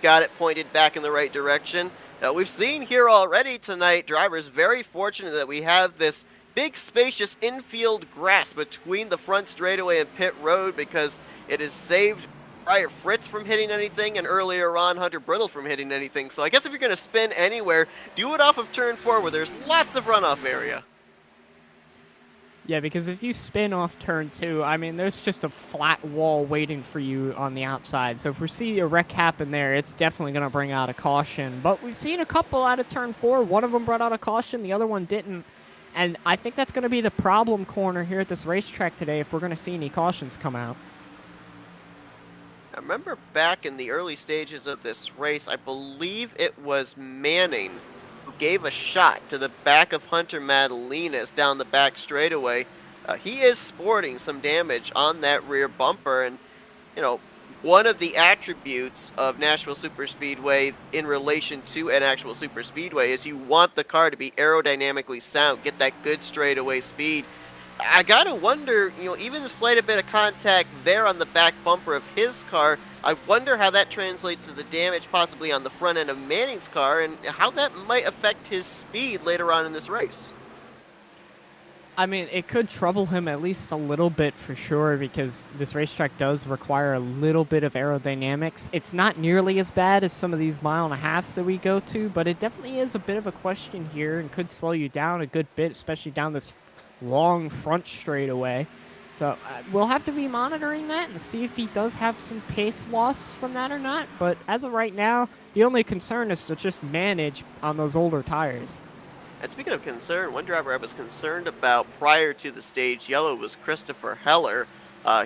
Got it pointed back in the right direction. Now, we've seen here already tonight, drivers very fortunate that we have this big spacious infield grass between the front straightaway and pit road, because it has saved Brian Fritz from hitting anything and earlier on Hunter Brittle from hitting anything. So I guess if you're going to spin anywhere, do it off of turn 4 where there's lots of runoff area. Yeah, because if you spin off turn 2, I mean, there's just a flat wall waiting for you on the outside. So if we see a wreck happen there, it's definitely going to bring out a caution. But we've seen a couple out of turn 4. One of them brought out a caution, the other one didn't. And I think that's going to be the problem corner here at this racetrack today if we're going to see any cautions come out. I remember back in the early stages of this race, I believe it was Manning who gave a shot to the back of Hunter Madalinas down the back straightaway. He is sporting some damage on that rear bumper, and you know, one of the attributes of Nashville Superspeedway in relation to an actual superspeedway is you want the car to be aerodynamically sound, get that good straightaway speed. I gotta wonder, you know, even a slight bit of contact there on the back bumper of his car, I wonder how that translates to the damage possibly on the front end of Manning's car and how that might affect his speed later on in this race. I mean, it could trouble him at least a little bit for sure, because this racetrack does require a little bit of aerodynamics. It's not nearly as bad as some of these 1.5 miles that we go to, but it definitely is a bit of a question here and could slow you down a good bit, especially down this long front straightaway. So we'll have to be monitoring that and see if he does have some pace loss from that or not. But as of right now, the only concern is to just manage on those older tires. And speaking of concern, one driver I was concerned about prior to the stage yellow was Christopher Heller.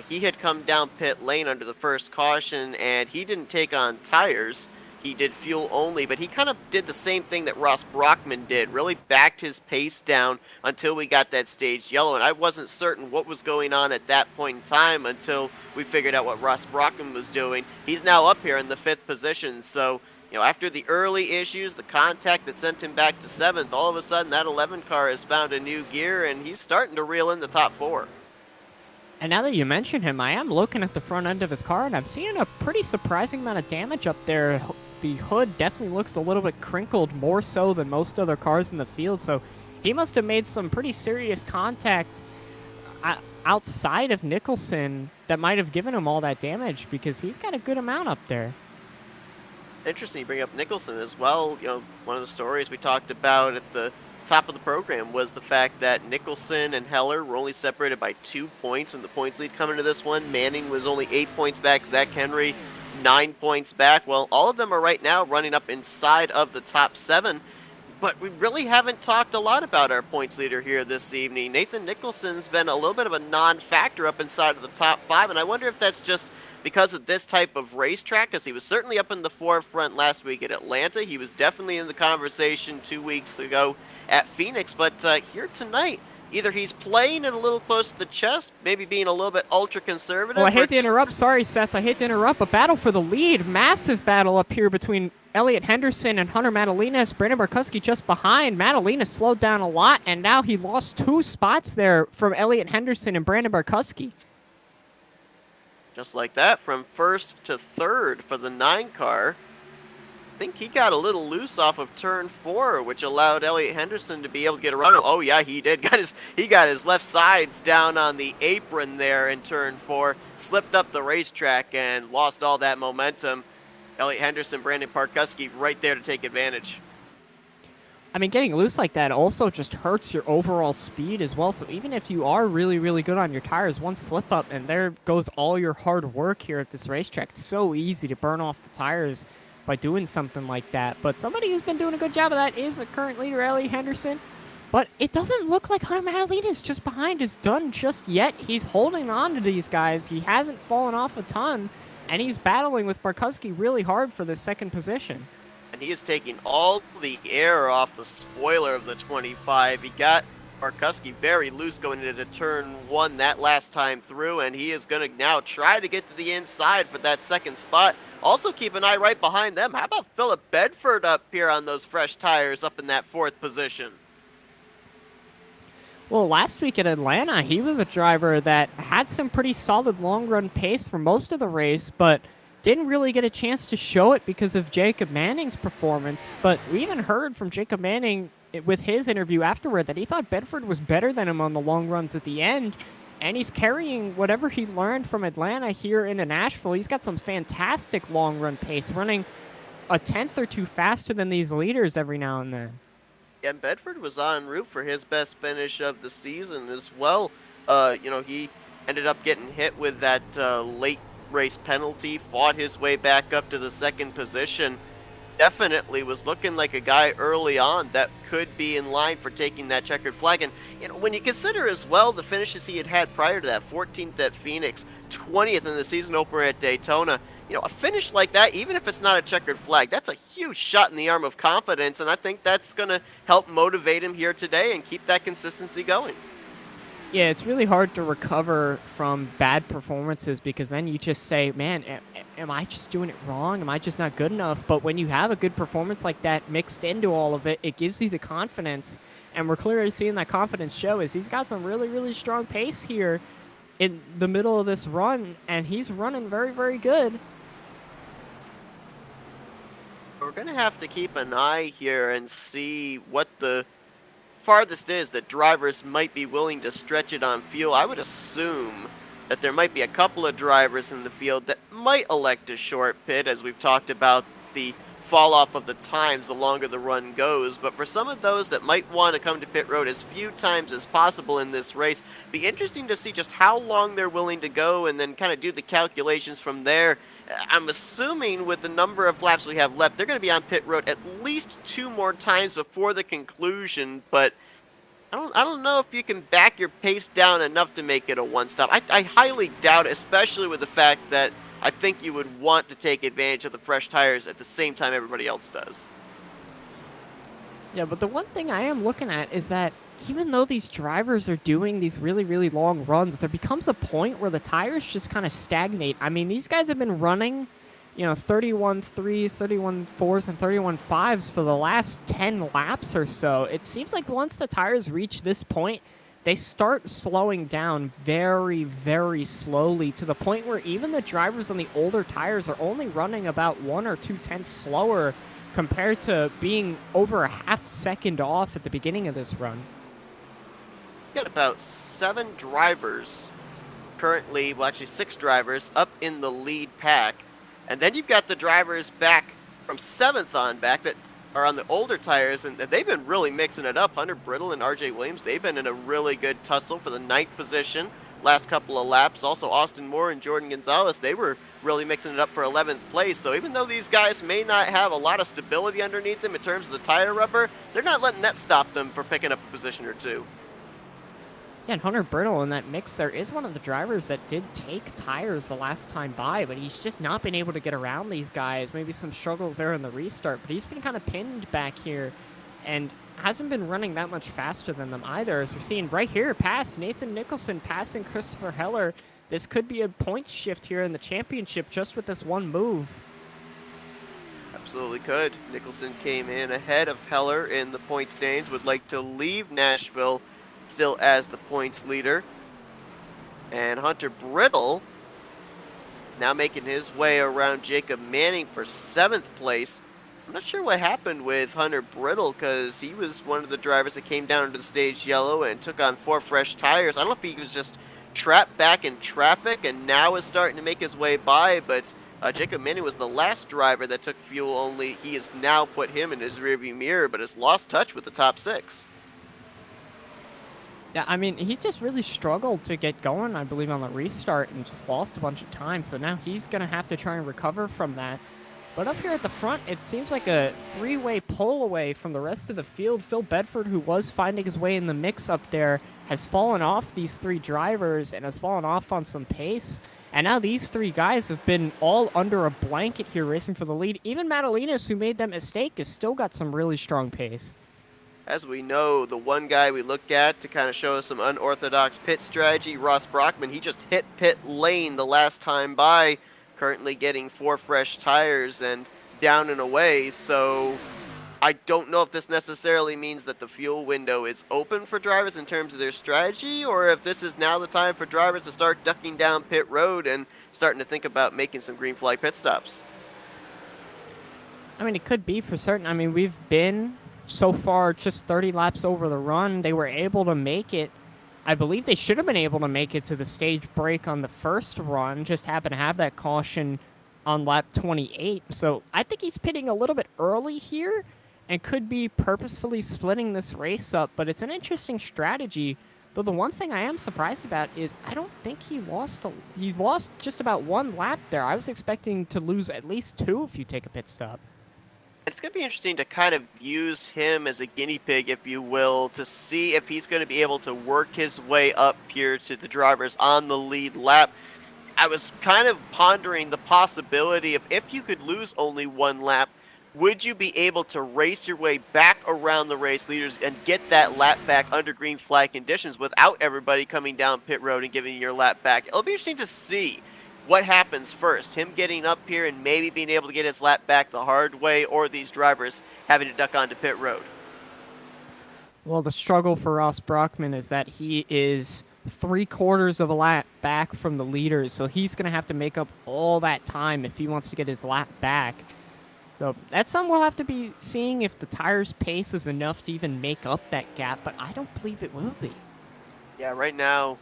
He had come down pit lane under the first caution, and he didn't take on tires. He did fuel only, but he kind of did the same thing that Ross Brockman did, really backed his pace down until we got that stage yellow, and I wasn't certain what was going on at that point in time until we figured out what Ross Brockman was doing. He's now up here in the 5th position, so you know, after the early issues, the contact that sent him back to 7th, all of a sudden that 11 car has found a new gear, and he's starting to reel in the top 4. And now that you mention him, I am looking at the front end of his car, and I'm seeing a pretty surprising amount of damage up there. The hood definitely looks a little bit crinkled, more so than most other cars in the field, so he must have made some pretty serious contact outside of Nicholson that might have given him all that damage, because he's got a good amount up there. Interesting you bring up Nicholson as well. You know, one of the stories we talked about at the top of the program was the fact that Nicholson and Heller were only separated by 2 points in the points lead coming into this one. Manning was only 8 points back. Zach Henry 9 points back. Well, all of them are right now running up inside of the top 7. But we really haven't talked a lot about our points leader here this evening. Nathan Nicholson's been a little bit of a non-factor up inside of the top 5, and I wonder if that's just because of this type of racetrack, because he was certainly up in the forefront last week at Atlanta. He was definitely in the conversation 2 weeks ago at Phoenix, but here tonight, either he's playing it a little close to the chest, maybe being a little bit ultra-conservative. Well, I hate to interrupt. Sorry, Seth. I hate to interrupt. A battle for the lead. Massive battle up here between Elliot Henderson and Hunter Madalinas. Brandon Barkusky just behind. Madalinas slowed down a lot, and now he lost 2 spots there from Elliot Henderson and Brandon Barkusky. Just like that, from 1st to 3rd for the 9 car. think he got a little loose off of turn 4, which allowed Elliot Henderson to be able to get around him. Oh yeah, he did. He got his left sides down on the apron there in turn 4, slipped up the racetrack and lost all that momentum. Elliot Henderson, Brandon Barkusky right there to take advantage. I mean, getting loose like that also just hurts your overall speed as well. So even if you are really, really good on your tires, one slip up and there goes all your hard work here at this racetrack. It's so easy to burn off the tires by doing something like that. But somebody who's been doing a good job of that is a current leader, Ellie Henderson. But it doesn't look like Hunter Madalinas just behind is done just yet. He's holding on to these guys. He hasn't fallen off a ton, and he's battling with Barkusky really hard for the second position. And he is taking all the air off the spoiler of the 25. He got Barkusky very loose going into turn 1 that last time through, and he is going to now try to get to the inside for that second spot. Also keep an eye right behind them. How about Philip Bedford up here on those fresh tires up in that 4th position? Well, last week at Atlanta, he was a driver that had some pretty solid long-run pace for most of the race, but didn't really get a chance to show it because of Jacob Manning's performance. But we even heard from Jacob Manning with his interview afterward that he thought Bedford was better than him on the long runs at the end. And he's carrying whatever he learned from Atlanta here into Nashville. He's got some fantastic long-run pace, running a tenth or two faster than these leaders every now and then. And Bedford was en route for his best finish of the season as well. He ended up getting hit with that late race penalty, fought his way back up to the 2nd position. Definitely was looking like a guy early on that could be in line for taking that checkered flag. And when you consider as well the finishes he had prior to that, 14th at Phoenix, 20th in the season opener at Daytona, a finish like that, even if it's not a checkered flag, that's a huge shot in the arm of confidence, and I think that's going to help motivate him here today and keep that consistency going. Yeah, it's really hard to recover from bad performances because then you just say, man, am I just doing it wrong? Am I just not good enough? But when you have a good performance like that mixed into all of it, it gives you the confidence. And we're clearly seeing that confidence show as he's got some really, really strong pace here in the middle of this run, and he's running very, very good. We're going to have to keep an eye here and see what the farthest is that drivers might be willing to stretch it on fuel. I would assume that there might be a couple of drivers in the field that might elect a short pit, as we've talked about the fall off of the times the longer the run goes. But for some of those that might want to come to pit road as few times as possible in this race, be interesting to see just how long they're willing to go and then kind of do the calculations from there. I'm assuming with the number of laps we have left, they're going to be on pit road at least 2 more times before the conclusion, but I don't know if you can back your pace down enough to make it a one-stop. I highly doubt it, especially with the fact that I think you would want to take advantage of the fresh tires at the same time everybody else does. Yeah, but the one thing I am looking at is that even though these drivers are doing these really, really long runs, there becomes a point where the tires just kind of stagnate. I mean, these guys have been running, 31 3s, 31 4s, and 31 5s for the last 10 laps or so. It seems like once the tires reach this point, they start slowing down very, very slowly to the point where even the drivers on the older tires are only running about 1 or 2 tenths slower compared to being over a half second off at the beginning of this run. Got about 7 drivers currently, well actually 6 drivers up in the lead pack. And then you've got the drivers back from 7th on back that are on the older tires, and they've been really mixing it up. Hunter Brittle and RJ Williams, they've been in a really good tussle for the 9th position last couple of laps. Also Austin Moore and Jordan Gonzalez, they were really mixing it up for 11th place. So even though these guys may not have a lot of stability underneath them in terms of the tire rubber, they're not letting that stop them from picking up a position or 2. Yeah, and Hunter Brittle in that mix there is one of the drivers that did take tires the last time by, but he's just not been able to get around these guys. Maybe some struggles there in the restart, but he's been kind of pinned back here and hasn't been running that much faster than them either. As we're seeing right here, past Nathan Nicholson passing Christopher Heller. This could be a points shift here in the championship just with this one move. Absolutely could. Nicholson came in ahead of Heller in the point standings, would like to leave Nashville still as the points leader. And Hunter Brittle now making his way around Jacob Manning for 7th place. I'm not sure what happened with Hunter Brittle because he was one of the drivers that came down into the stage yellow and took on 4 fresh tires. I don't know if he was just trapped back in traffic and now is starting to make his way by, but Jacob Manning was the last driver that took fuel only. He has now put him in his rearview mirror, but has lost touch with the top 6. Yeah, I mean, he just really struggled to get going, I believe, on the restart and just lost a bunch of time. So now he's going to have to try and recover from that. But up here at the front, it seems like a three-way pull away from the rest of the field. Phil Bedford, who was finding his way in the mix up there, has fallen off these 3 drivers and has fallen off on some pace. And now these 3 guys have been all under a blanket here racing for the lead. Even Madalinas, who made that mistake, has still got some really strong pace. As we know, the one guy we look at to kind of show us some unorthodox pit strategy, Ross Brockman, he just hit pit lane the last time by, currently getting 4 fresh tires and down and away. So I don't know if this necessarily means that the fuel window is open for drivers in terms of their strategy, or if this is now the time for drivers to start ducking down pit road and starting to think about making some green flag pit stops. I mean, it could be for certain. I mean, we've been so far just 30 laps over the run. They were able to make it. I believe they should have been able to make it to the stage break on the first run, just happened to have that caution on lap 28. So I think he's pitting a little bit early here and could be purposefully splitting this race up. But it's an interesting strategy. Though the one thing I am surprised about is I don't think he lost just about 1 lap there. I was expecting to lose at least 2 if you take a pit stop. It's going to be interesting to kind of use him as a guinea pig, if you will, to see if he's going to be able to work his way up here to the drivers on the lead lap. I was kind of pondering the possibility of if you could lose only 1 lap, would you be able to race your way back around the race leaders and get that lap back under green flag conditions without everybody coming down pit road and giving you your lap back? It'll be interesting to see what happens first, him getting up here and maybe being able to get his lap back the hard way, or these drivers having to duck onto pit road. Well, the struggle for Ross Brockman is that he is 3/4 of a lap back from the leaders, so he's going to have to make up all that time if he wants to get his lap back. So that's something we'll have to be seeing if the tire's pace is enough to even make up that gap, but I don't believe it will be. Yeah, right now,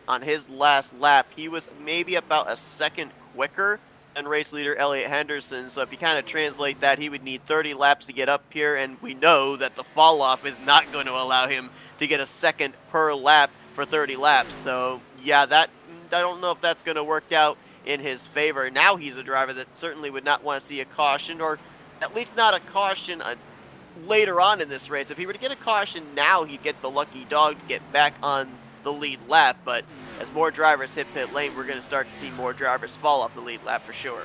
on his last lap, he was maybe about a second quicker than race leader Elliot Henderson. So if you kind of translate that, he would need 30 laps to get up here, and we know that the fall off is not going to allow him to get a second per lap for 30 laps. So yeah, that I don't know if that's going to work out in his favor. Now he's a driver that certainly would not want to see a caution, or at least not a caution later on in this race. If he were to get a caution now, he'd get the lucky dog to get back on the lead lap, but as more drivers hit pit lane, we're going to start to see more drivers fall off the lead lap for sure.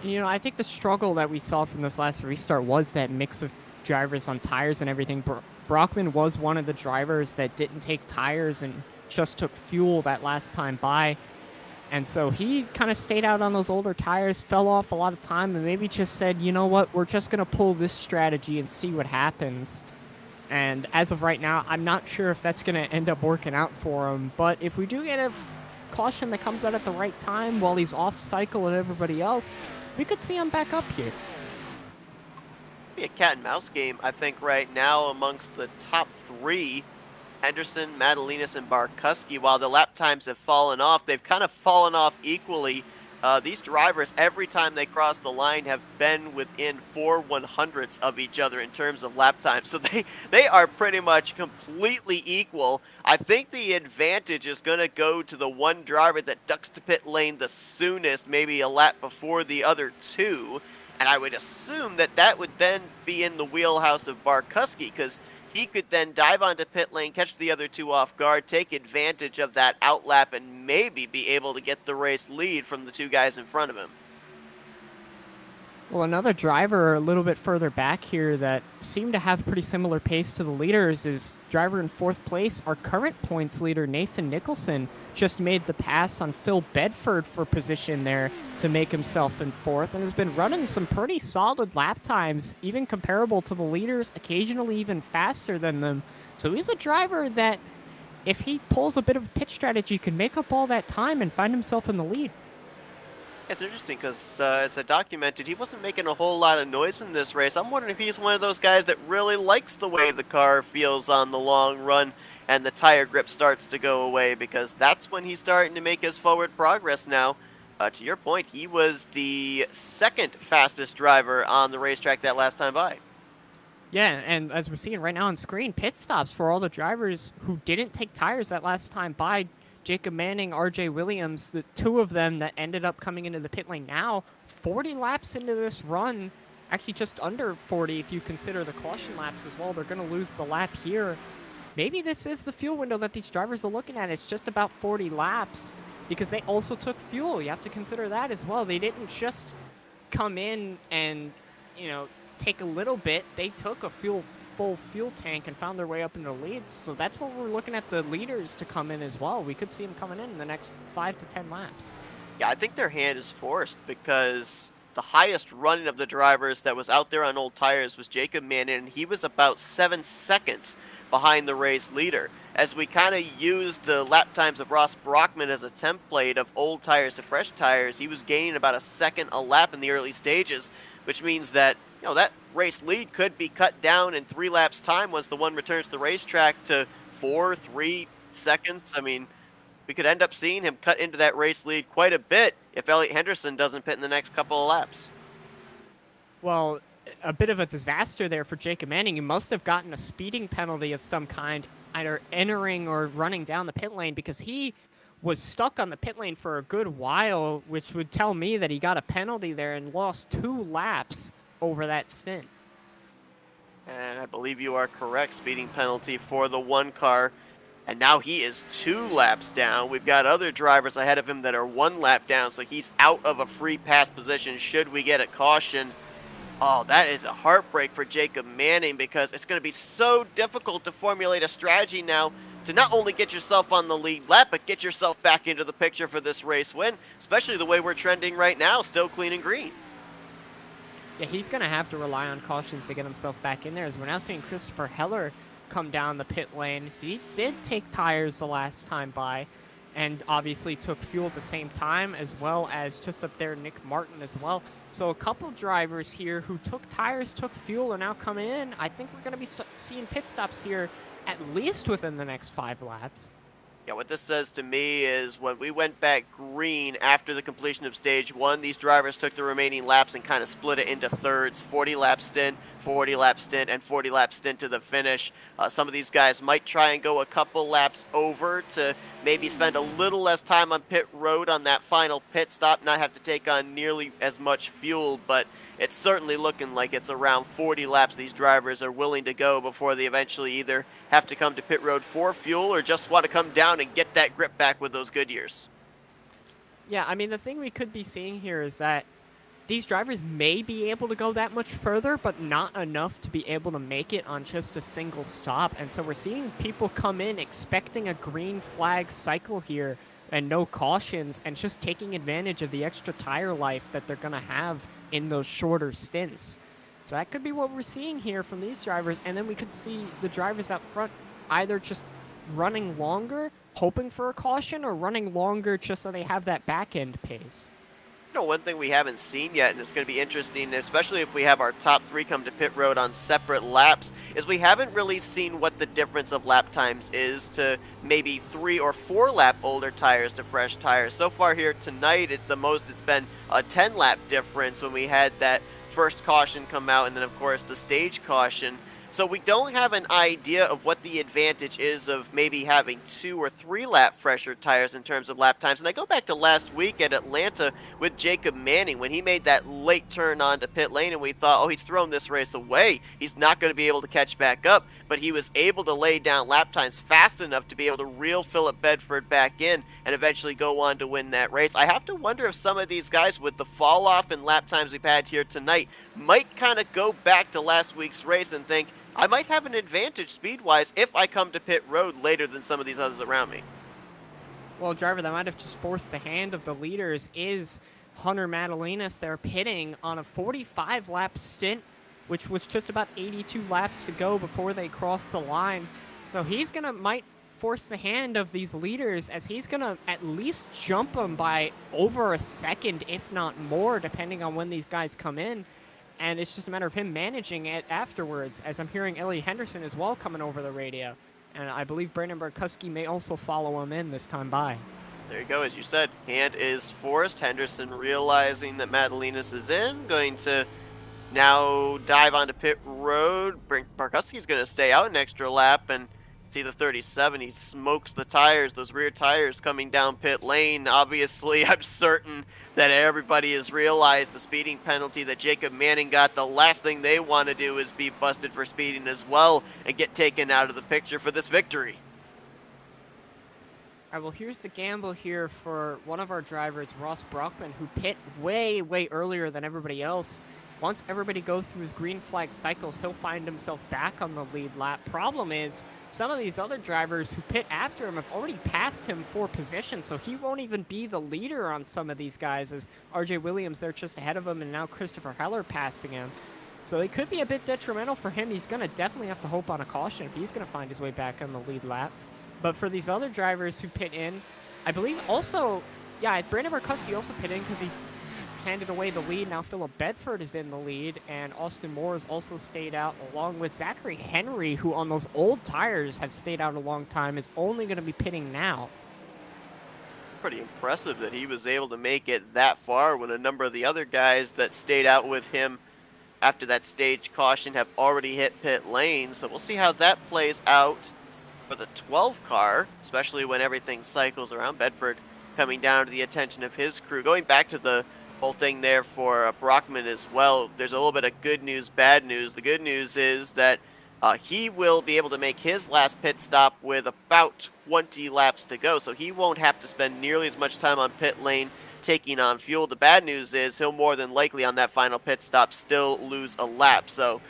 You know, I think the struggle that we saw from this last restart was that mix of drivers on tires and everything. Brockman was one of the drivers that didn't take tires and just took fuel that last time by. And so he kind of stayed out on those older tires, fell off a lot of time, and maybe just said, you know what, we're just going to pull this strategy and see what happens. And as of right now, I'm not sure if that's going to end up working out for him. But if we do get a caution that comes out at the right time while he's off cycle with everybody else, we could see him back up here. Be a cat and mouse game, I think, right now amongst the top 3. Henderson, Madalinas, and Barkusky. While the lap times have fallen off, they've kind of fallen off equally. These drivers, every time they cross the line, have been within 4/100ths of each other in terms of lap time. So they are pretty much completely equal. I think the advantage is going to go to the one driver that ducks to pit lane the soonest, maybe a lap before the other 2. And I would assume that that would then be in the wheelhouse of Barkusky, because he could then dive onto pit lane, catch the other 2 off guard, take advantage of that outlap, and maybe be able to get the race lead from the 2 guys in front of him. Well, another driver a little bit further back here that seemed to have pretty similar pace to the leaders is driver in 4th place. Our current points leader, Nathan Nicholson, just made the pass on Phil Bedford for position there to make himself in 4th, and has been running some pretty solid lap times, even comparable to the leaders, occasionally even faster than them. So he's a driver that, if he pulls a bit of a pit strategy, can make up all that time and find himself in the lead. It's interesting because as I documented, he wasn't making a whole lot of noise in this race. I'm wondering if he's one of those guys that really likes the way the car feels on the long run and the tire grip starts to go away, because that's when he's starting to make his forward progress now. To your point, he was the second fastest driver on the racetrack that last time by. Yeah, and as we're seeing right now on screen, pit stops for all the drivers who didn't take tires that last time by. Jacob Manning, R.J. Williams, the two of them that ended up coming into the pit lane now, 40 laps into this run, actually just under 40 if you consider the caution laps as well. They're going to lose the lap here. Maybe this is the fuel window that these drivers are looking at. It's just about 40 laps because they also took fuel. You have to consider that as well. They didn't just come in and, take a little bit. They took a full fuel tank and found their way up in the leads. So that's what we're looking at the leaders to come in as well. We could see them coming in the next 5 to 10 laps. Yeah, I think their hand is forced because the highest running of the drivers that was out there on old tires was Jacob Manning, and he was about 7 seconds behind the race leader. As we kind of used the lap times of Ross Brockman as a template of old tires to fresh tires, he was gaining about a second a lap in the early stages, which means that that race lead could be cut down in 3 laps time once the one returns to the racetrack to 3 seconds. I mean, we could end up seeing him cut into that race lead quite a bit if Elliot Henderson doesn't pit in the next couple of laps. Well, a bit of a disaster there for Jacob Manning. He must have gotten a speeding penalty of some kind, either entering or running down the pit lane, because he was stuck on the pit lane for a good while, which would tell me that he got a penalty there and lost 2 laps over that stint. And I believe you are correct. Speeding penalty for the one car. And now he is 2 laps down. We've got other drivers ahead of him that are 1 lap down, so he's out of a free pass position should we get a caution. Oh, that is a heartbreak for Jacob Manning, because it's going to be so difficult to formulate a strategy now to not only get yourself on the lead lap, but get yourself back into the picture for this race win, especially the way we're trending right now, still clean and green. Yeah, he's going to have to rely on cautions to get himself back in there, as we're now seeing Christopher Heller come down the pit lane. He did take tires the last time by, and obviously took fuel at the same time, as well as just up there Nick Martin as well. So a couple drivers here who took tires, took fuel, are now coming in. I think we're going to be seeing pit stops here at least within the next 5 laps. Yeah, what this says to me is when we went back green after the completion of stage 1, these drivers took the remaining laps and kind of split it into thirds, 40-lap stint, 40-lap stint, and 40-lap stint to the finish. Some of these guys might try and go a couple laps over to maybe spend a little less time on pit road on that final pit stop, not have to take on nearly as much fuel, but it's certainly looking like it's around 40 laps these drivers are willing to go before they eventually either have to come to pit road for fuel or just want to come down and get that grip back with those Goodyears. Yeah, I mean, the thing we could be seeing here is that these drivers may be able to go that much further, but not enough to be able to make it on just a single stop. And so we're seeing people come in expecting a green flag cycle here and no cautions, and just taking advantage of the extra tire life that they're going to have in those shorter stints. So that could be what we're seeing here from these drivers. And then we could see the drivers out front either just running longer, hoping for a caution, or running longer just so they have that back end pace. One thing we haven't seen yet, and it's going to be interesting, especially if we have our top 3 come to pit road on separate laps, is we haven't really seen what the difference of lap times is to maybe 3 or 4 lap older tires to fresh tires. So far here tonight, at the most, it's been a 10 lap difference when we had that first caution come out, and then of course the stage caution. So we don't have an idea of what the advantage is of maybe having 2 or 3 lap fresher tires in terms of lap times. And I go back to last week at Atlanta with Jacob Manning when he made that late turn onto pit lane, and we thought, oh, he's thrown this race away. He's not going to be able to catch back up. But he was able to lay down lap times fast enough to be able to reel Philip Bedford back in and eventually go on to win that race. I have to wonder if some of these guys, with the fall off in lap times we've had here tonight, might kind of go back to last week's race and think, I might have an advantage speed-wise if I come to pit road later than some of these others around me. Well, a driver that might have just forced the hand of the leaders is Hunter Madalinas. They're pitting on a 45-lap stint, which was just about 82 laps to go before they crossed the line. So he's might force the hand of these leaders, as he's going to at least jump them by over a second, if not more, depending on when these guys come in. And it's just a matter of him managing it afterwards, as I'm hearing Ellie Henderson as well coming over the radio. And I believe Brandon Barkusky may also follow him in this time by. There you go, as you said, hand is forced. Henderson realizing that Madalinas is in, going to now dive onto pit road. Barkusky's going to stay out an extra lap, and see the 37. He smokes the tires, those rear tires coming down pit lane. Obviously, I'm certain that everybody has realized the speeding penalty that Jacob Manning got. The last thing they want to do is be busted for speeding as well and get taken out of the picture for this victory. All right, well, here's the gamble here for one of our drivers, Ross Brockman, who pit way, way earlier than everybody else. Once everybody goes through his green flag cycles, he'll find himself back on the lead lap. Problem is, some of these other drivers who pit after him have already passed him for position, so he won't even be the leader on some of these guys, as RJ Williams, they're just ahead of him, and now Christopher Heller passing him. So it could be a bit detrimental for him. He's going to definitely have to hope on a caution if he's going to find his way back on the lead lap. But for these other drivers who pit in, I believe also, yeah, Brandon Barkusky also pit in because he handed away the lead. Now Philip Bedford is in the lead, and Austin Moore has also stayed out, along with Zachary Henry, who on those old tires have stayed out a long time, is only going to be pitting now. Pretty impressive that he was able to make it that far when a number of the other guys that stayed out with him after that stage caution have already hit pit lane. So we'll see how that plays out for the 12 car, especially when everything cycles around. Bedford coming down to the attention of his crew. Going back to the whole thing there for Brockman as well, there's a little bit of good news, bad news. The good news is that he will be able to make his last pit stop with about 20 laps to go, so he won't have to spend nearly as much time on pit lane taking on fuel. The bad news is he'll more than likely on that final pit stop still lose a lap, so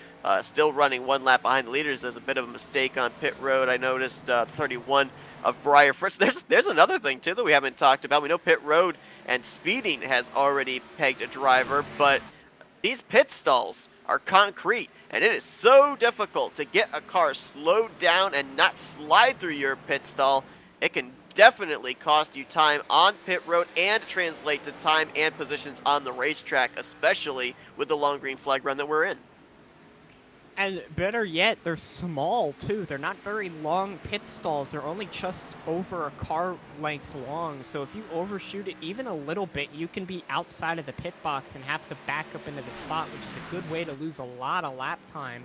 still running one lap behind the leaders is a bit of a mistake on pit road. I noticed 31 of Briar Fritz. There's another thing too that we haven't talked about. We know pit road and speeding has already pegged a driver, but these pit stalls are concrete, and it is so difficult to get a car slowed down and not slide through your pit stall. It can definitely cost you time on pit road and translate to time and positions on the racetrack, especially with the long green flag run that we're in. And better yet, they're small, too. They're not very long pit stalls. They're only just over a car length long. So if you overshoot it even a little bit, you can be outside of the pit box and have to back up into the spot, which is a good way to lose a lot of lap time.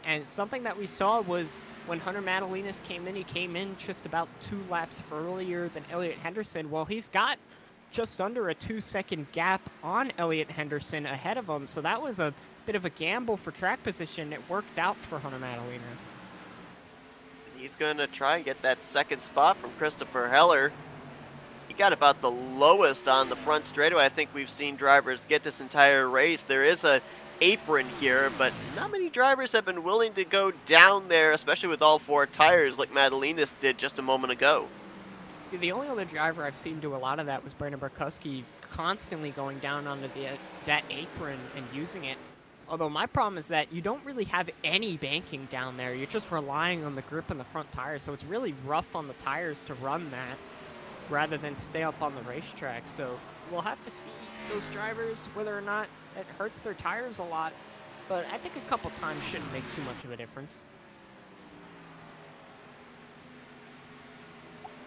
And something that we saw was when Hunter Madalinas came in, he came in just about 2 laps earlier than Elliot Henderson. Well, he's got just under a 2-second gap on Elliot Henderson ahead of him. So that was a bit of a gamble for track position. It worked out for Hunter Madalinas. He's going to try and get that second spot from Christopher Heller. He got about the lowest on the front straightaway I think we've seen drivers get this entire race. There is a apron here, but not many drivers have been willing to go down there, especially with all 4 tires like Madalinas did just a moment ago. The only other driver I've seen do a lot of that was Brandon Barkusky, constantly going down onto that apron and using it. Although my problem is that you don't really have any banking down there. You're just relying on the grip on the front tires, so it's really rough on the tires to run that rather than stay up on the racetrack. So we'll have to see those drivers, whether or not it hurts their tires a lot. But I think a couple times shouldn't make too much of a difference.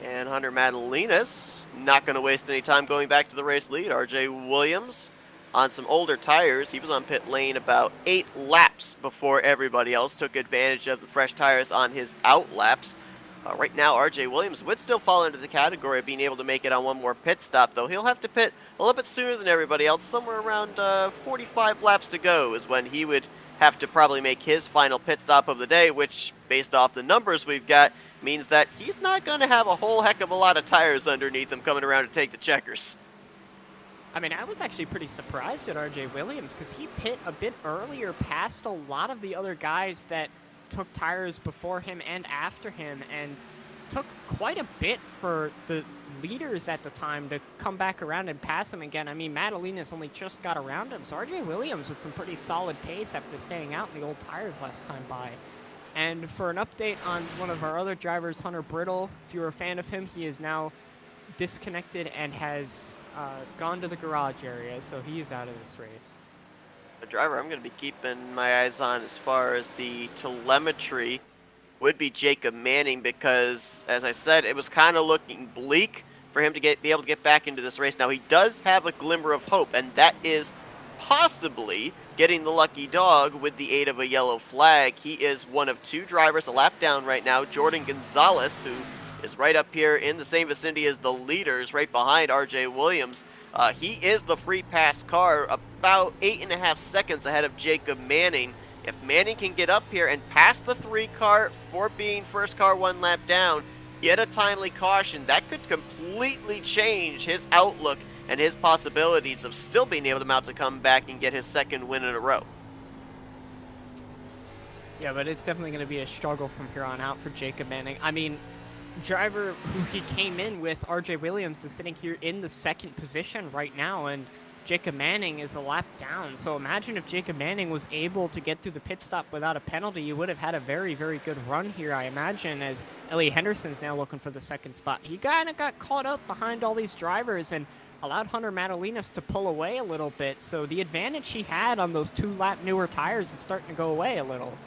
And Hunter Madalinas not going to waste any time going back to the race lead. RJ Williams on some older tires. He was on pit lane about 8 laps before everybody else took advantage of the fresh tires on his out laps. Right now, RJ Williams would still fall into the category of being able to make it on one more pit stop, though he'll have to pit a little bit sooner than everybody else. Somewhere around 45 laps to go is when he would have to probably make his final pit stop of the day, which, based off the numbers we've got, means that he's not going to have a whole heck of a lot of tires underneath him coming around to take the checkers. I mean, I was actually pretty surprised at RJ Williams because he pit a bit earlier past a lot of the other guys that took tires before him and after him, and took quite a bit for the leaders at the time to come back around and pass him again. I mean, Madalinas only just got around him, so RJ Williams with some pretty solid pace after staying out in the old tires last time by. And for an update on one of our other drivers, Hunter Brittle, if you're a fan of him, he is now disconnected and has gone to the garage area, so he is out of this race. A driver I'm going to be keeping my eyes on as far as the telemetry would be Jacob Manning, because, as I said, it was kind of looking bleak for him to be able to get back into this race. Now, he does have a glimmer of hope, and that is possibly getting the lucky dog with the aid of a yellow flag. He is one of two drivers a lap down right now. Jordan Gonzalez, who is right up here in the same vicinity as the leaders, right behind RJ Williams. He is the free pass car, about 8.5 seconds ahead of Jacob Manning. If Manning can get up here and pass the 3 car for being first car 1 lap down, get a timely caution, that could completely change his outlook and his possibilities of still being able to come back and get his second win in a row. Yeah, but it's definitely going to be a struggle from here on out for Jacob Manning. I mean, driver who he came in with, RJ Williams, is sitting here in the second position right now, and Jacob Manning is a lap down. So imagine if Jacob Manning was able to get through the pit stop without a penalty, you would have had a very, very good run here, I imagine, as Ellie Henderson is now looking for the second spot. He kind of got caught up behind all these drivers and allowed Hunter Madalinas to pull away a little bit. So the advantage he had on those 2-lap newer tires is starting to go away a little.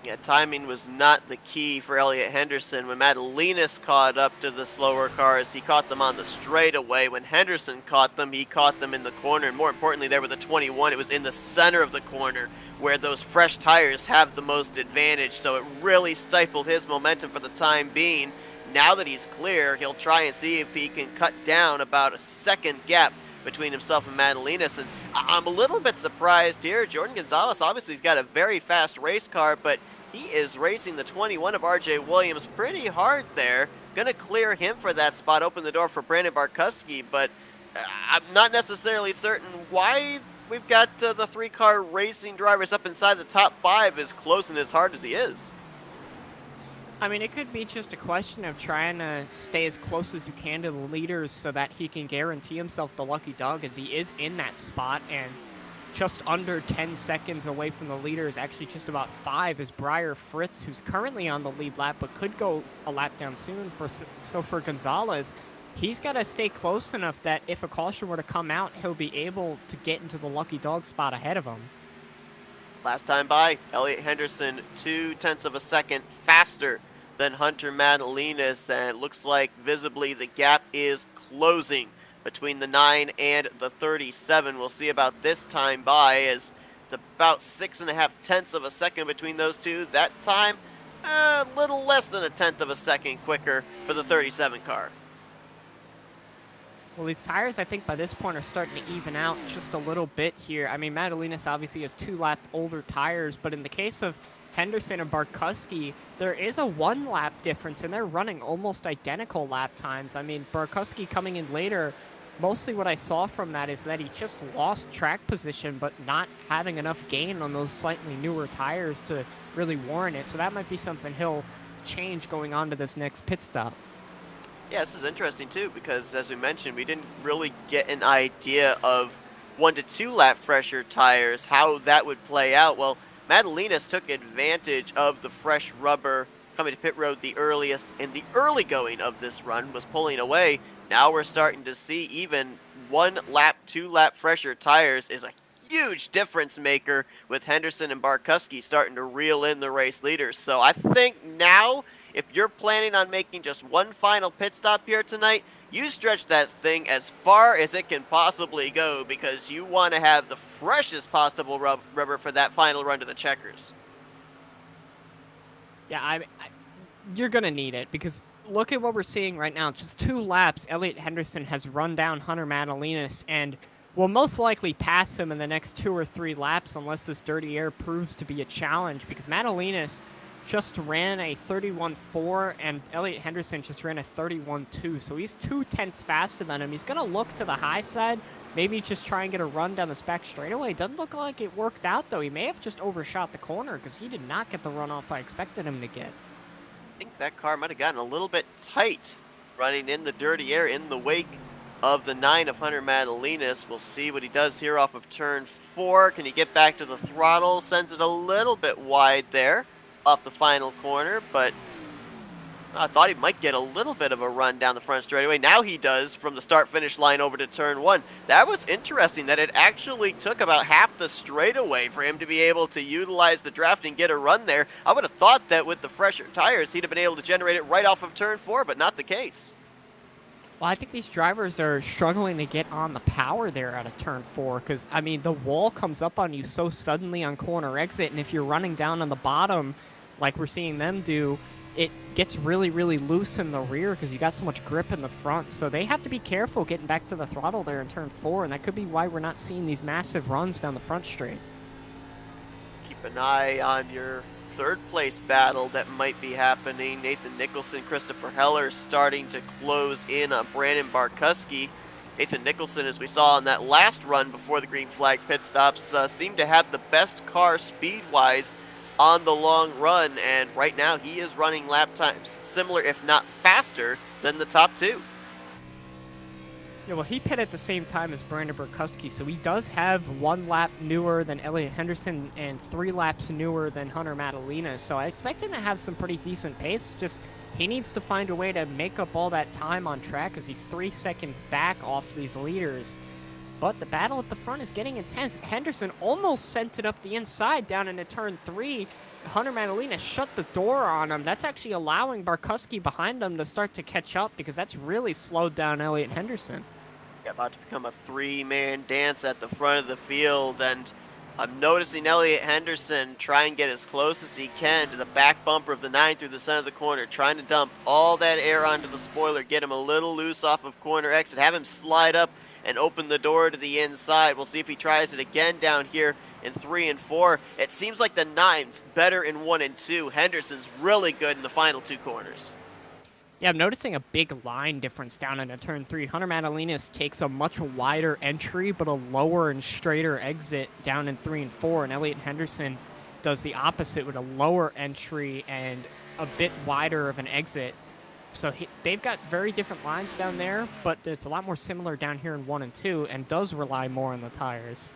Yeah, timing was not the key for Elliot Henderson. When Madalinas caught up to the slower cars, he caught them on the straightaway. When Henderson caught them, he caught them in the corner. And more importantly, there with the 21, it was in the center of the corner where those fresh tires have the most advantage. So it really stifled his momentum for the time being. Now that he's clear, he'll try and see if he can cut down about a second gap between himself and Madalinas. And I'm a little bit surprised here. Jordan Gonzalez obviously has got a very fast race car, but he is racing the 21 of RJ Williams pretty hard there. Gonna clear him for that spot, open the door for Brandon Barkusky, but I'm not necessarily certain why we've got the 3-car racing drivers up inside the top 5 as close and as hard as he is. I mean, it could be just a question of trying to stay as close as you can to the leaders so that he can guarantee himself the lucky dog, as he is in that spot, and just under 10 seconds away from the leaders, actually just about 5, is Briar Fritz, who's currently on the lead lap but could go a lap down soon. So for Gonzalez, he's got to stay close enough that if a caution were to come out, he'll be able to get into the lucky dog spot ahead of him. Last time by, Elliot Henderson 0.2 of a second faster than Hunter Madalinas, and it looks like visibly the gap is closing between the 9 and the 37. We'll see about this time by, as it's about 6.5 of a second between those two. That time, a little less than 1/10 of a second quicker for the 37 car. Well, these tires, I think, by this point are starting to even out just a little bit here. I mean, Madalinas obviously has 2-lap older tires, but in the case of Henderson and Barkusky, there is a 1-lap difference, and they're running almost identical lap times. I mean, Barkusky coming in later, mostly what I saw from that is that he just lost track position, but not having enough gain on those slightly newer tires to really warrant it. So that might be something he'll change going on to this next pit stop. Yeah, this is interesting too, because as we mentioned, we didn't really get an idea of 1 to 2 lap fresher tires, how that would play out. Well, Madalinas took advantage of the fresh rubber coming to pit road the earliest in the early going of this run, was pulling away. Now we're starting to see even 1 lap, 2 lap fresher tires is a huge difference maker, with Henderson and Barkusky starting to reel in the race leaders. So I think now, if you're planning on making just one final pit stop here tonight, you stretch that thing as far as it can possibly go, because you want to have the freshest possible rubber for that final run to the checkers. Yeah, you're going to need it, because look at what we're seeing right now. Just 2 laps, Elliot Henderson has run down Hunter Madalinas and will most likely pass him in the next 2 or 3 laps unless this dirty air proves to be a challenge, because Madalinas just ran a 31.4 and Elliot Henderson just ran a 31.2. So he's 0.2 faster than him. He's going to look to the high side, maybe just try and get a run down the back straightaway. Doesn't look like it worked out, though. He may have just overshot the corner, because he did not get the runoff I expected him to get. I think that car might have gotten a little bit tight running in the dirty air in the wake of the 9 of Hunter Madalinas. We'll see what he does here off of turn 4. Can he get back to the throttle? Sends it a little bit wide there. off the final corner, but I thought he might get a little bit of a run down the front straightaway. Now he does from the start-finish line over to turn one. That was interesting that it actually took about half the straightaway for him to be able to utilize the draft and get a run there. I would have thought that with the fresher tires, he'd have been able to generate it right off of turn four, but not the case. Well, I think these drivers are struggling to get on the power there out of turn four because, I mean, the wall comes up on you so suddenly on corner exit, and if you're running down on the bottom like we're seeing them do, it gets really, really loose in the rear because you got so much grip in the front. So they have to be careful getting back to the throttle there in turn four, and that could be why we're not seeing these massive runs down the front straight. Keep an eye on your third place battle that might be happening. Nathan Nicholson, Christopher Heller starting to close in on Brandon Barkusky. Nathan Nicholson, as we saw in that last run before the green flag pit stops, seemed to have the best car speed-wise on the long run, and right now he is running lap times similar, if not faster, than the top two. Yeah, well, he pit at the same time as Brandon Barkusky, so he does have 1 lap newer than Elliot Henderson and 3 laps newer than Hunter Madalinas, so I expect him to have some pretty decent pace. Just he needs to find a way to make up all that time on track because he's 3 seconds back off these leaders. But the battle at the front is getting intense. Henderson almost sent it up the inside down into turn 3. Hunter Madalina shut the door on him. That's actually allowing Barkusky behind him to start to catch up because that's really slowed down Elliot Henderson. Yeah, about to become a 3-man dance at the front of the field, and I'm noticing Elliot Henderson try and get as close as he can to the back bumper of the 9 through the center of the corner, trying to dump all that air onto the spoiler, get him a little loose off of corner exit, have him slide up and open the door to the inside. We'll see if he tries it again down here in 3 and 4. It seems like the 9's better in 1 and 2. Henderson's really good in the final 2 corners. Yeah, I'm noticing a big line difference down into turn 3. Hunter Madalinas takes a much wider entry, but a lower and straighter exit down in 3 and 4, and Elliot Henderson does the opposite with a lower entry and a bit wider of an exit. So they've got very different lines down there, but it's a lot more similar down here in 1 and 2 and does rely more on the tires.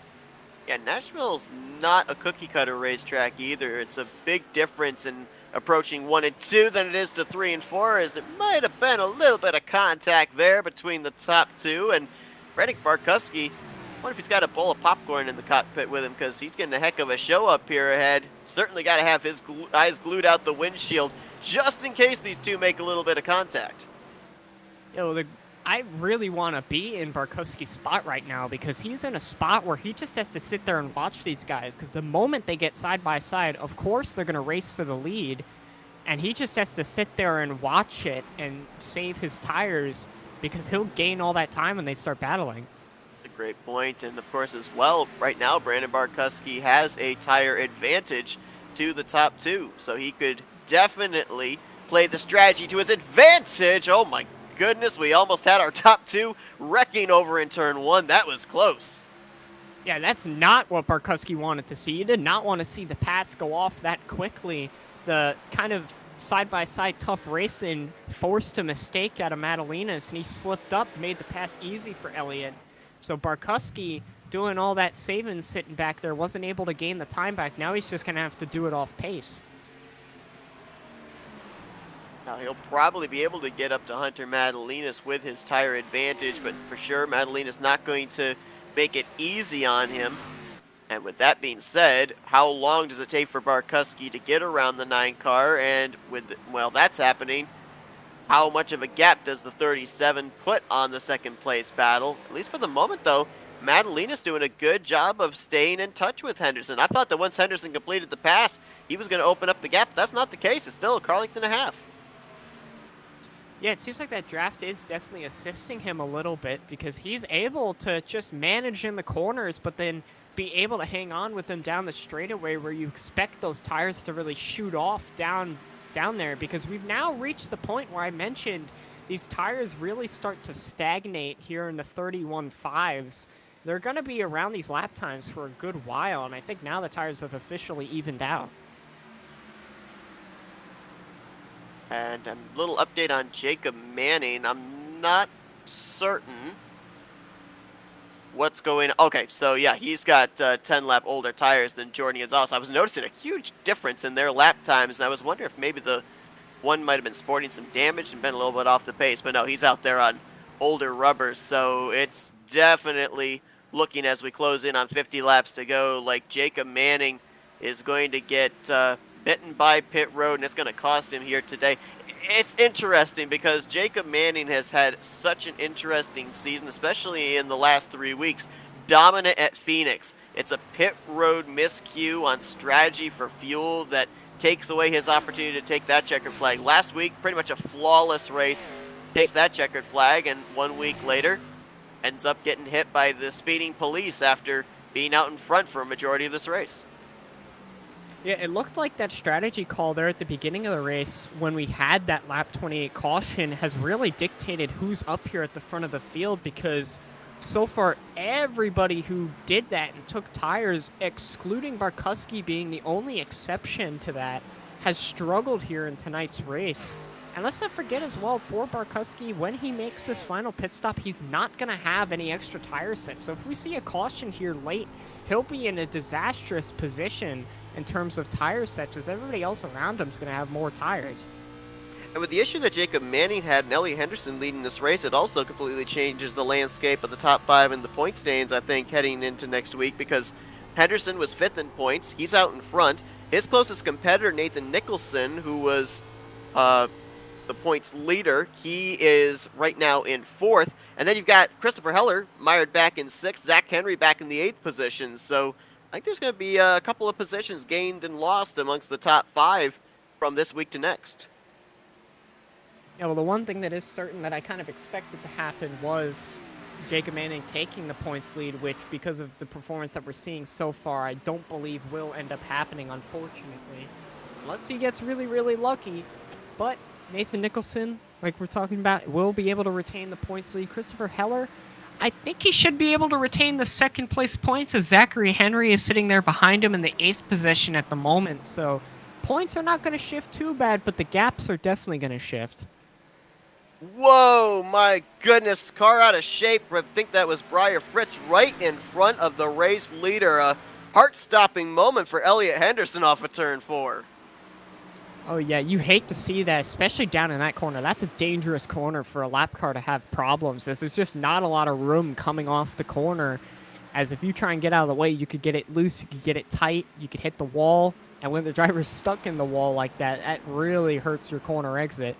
Yeah, Nashville's not a cookie-cutter racetrack either. It's a big difference in approaching 1 and 2 than it is to 3 and 4, as there might have been a little bit of contact there between the top 2. And Brandon Barkusky, I wonder if he's got a bowl of popcorn in the cockpit with him because he's getting a heck of a show up here ahead. Certainly got to have his eyes glued out the windshield just in case these two make a little bit of contact. I really want to be in Barkusky's spot right now because he's in a spot where he just has to sit there and watch these guys because the moment they get side by side, of course they're going to race for the lead, and he just has to sit there and watch it and save his tires because he'll gain all that time when they start battling. A great point, and of course as well, right now Brandon Barkusky has a tire advantage to the top 2, so he could definitely play the strategy to his advantage. Oh my goodness, we almost had our top 2 wrecking over in turn 1. That was close. Yeah, that's not what Barkusky wanted to see. He did not want to see the pass go off that quickly. The kind of side-by-side tough racing forced a mistake out of Madalinas, and he slipped up, made the pass easy for Elliott. So Barkusky, doing all that saving sitting back there, wasn't able to gain the time back. Now he's just going to have to do it off pace. Now he'll probably be able to get up to Hunter Madalinas with his tire advantage, but for sure Madalinas not going to make it easy on him. And with that being said, how long does it take for Barkusky to get around the 9 car? And well, that's happening. How much of a gap does the 37 put on the second place battle? At least for the moment though, Madalina's doing a good job of staying in touch with Henderson. I thought that once Henderson completed the pass, he was going to open up the gap. That's not the case. It's still a car length and a half. Yeah, it seems like that draft is definitely assisting him a little bit because he's able to just manage in the corners, but then be able to hang on with him down the straightaway where you expect those tires to really shoot off down there because we've now reached the point where I mentioned these tires really start to stagnate here in the 31.5s. They're going to be around these lap times for a good while, and I think now the tires have officially evened out. And a little update on Jacob Manning. I'm not certain What's going on? Okay, so yeah, he's got 10 lap older tires than Jordan Gonzalez. I was noticing a huge difference in their lap times, and I was wondering if maybe the one might have been sporting some damage and been a little bit off the pace, but no, he's out there on older rubbers, so it's definitely looking as we close in on 50 laps to go like Jacob Manning is going to get bitten by pit road, and it's going to cost him here today. It's interesting because Jacob Manning has had such an interesting season, especially in the last 3 weeks. Dominant at Phoenix. It's a pit road miscue on strategy for fuel that takes away his opportunity to take that checkered flag. Last week, pretty much a flawless race, takes that checkered flag, and 1 week later, ends up getting hit by the speeding police after being out in front for a majority of this race. Yeah, it looked like that strategy call there at the beginning of the race when we had that lap 28 caution has really dictated who's up here at the front of the field, because so far everybody who did that and took tires, excluding Barkusky being the only exception to that, has struggled here in tonight's race. And let's not forget as well, for Barkusky, when he makes this final pit stop, he's not going to have any extra tire sets. So if we see a caution here late, he'll be in a disastrous position in terms of tire sets, as everybody else around him is going to have more tires. And with the issue that Jacob Manning had and Ellie Henderson leading this race, it also completely changes the landscape of the top 5 in the point standings, I think, heading into next week, because Henderson was 5th in points. He's out in front. His closest competitor, Nathan Nicholson, who was the points leader, he is right now in 4th. And then you've got Christopher Heller mired back in 6th, Zach Henry back in the 8th position. So I think there's going to be a couple of positions gained and lost amongst the top 5 from this week to next. Yeah, well, the one thing that is certain that I kind of expected to happen was Jacob Manning taking the points lead, which, because of the performance that we're seeing so far, I don't believe will end up happening, unfortunately. Unless he gets really, really lucky. But Nathan Nicholson, like we're talking about, will be able to retain the points lead. Christopher Heller, I think he should be able to retain the second place points, as Zachary Henry is sitting there behind him in the 8th position at the moment. So points are not going to shift too bad, but the gaps are definitely going to shift. Whoa, my goodness, car out of shape. I think that was Briar Fritz right in front of the race leader. A heart-stopping moment for Elliot Henderson off of turn 4. Oh, yeah, you hate to see that, especially down in that corner. That's a dangerous corner for a lap car to have problems. There's just not a lot of room coming off the corner, as if you try and get out of the way, you could get it loose, you could get it tight, you could hit the wall, and when the driver's stuck in the wall like that, that really hurts your corner exit.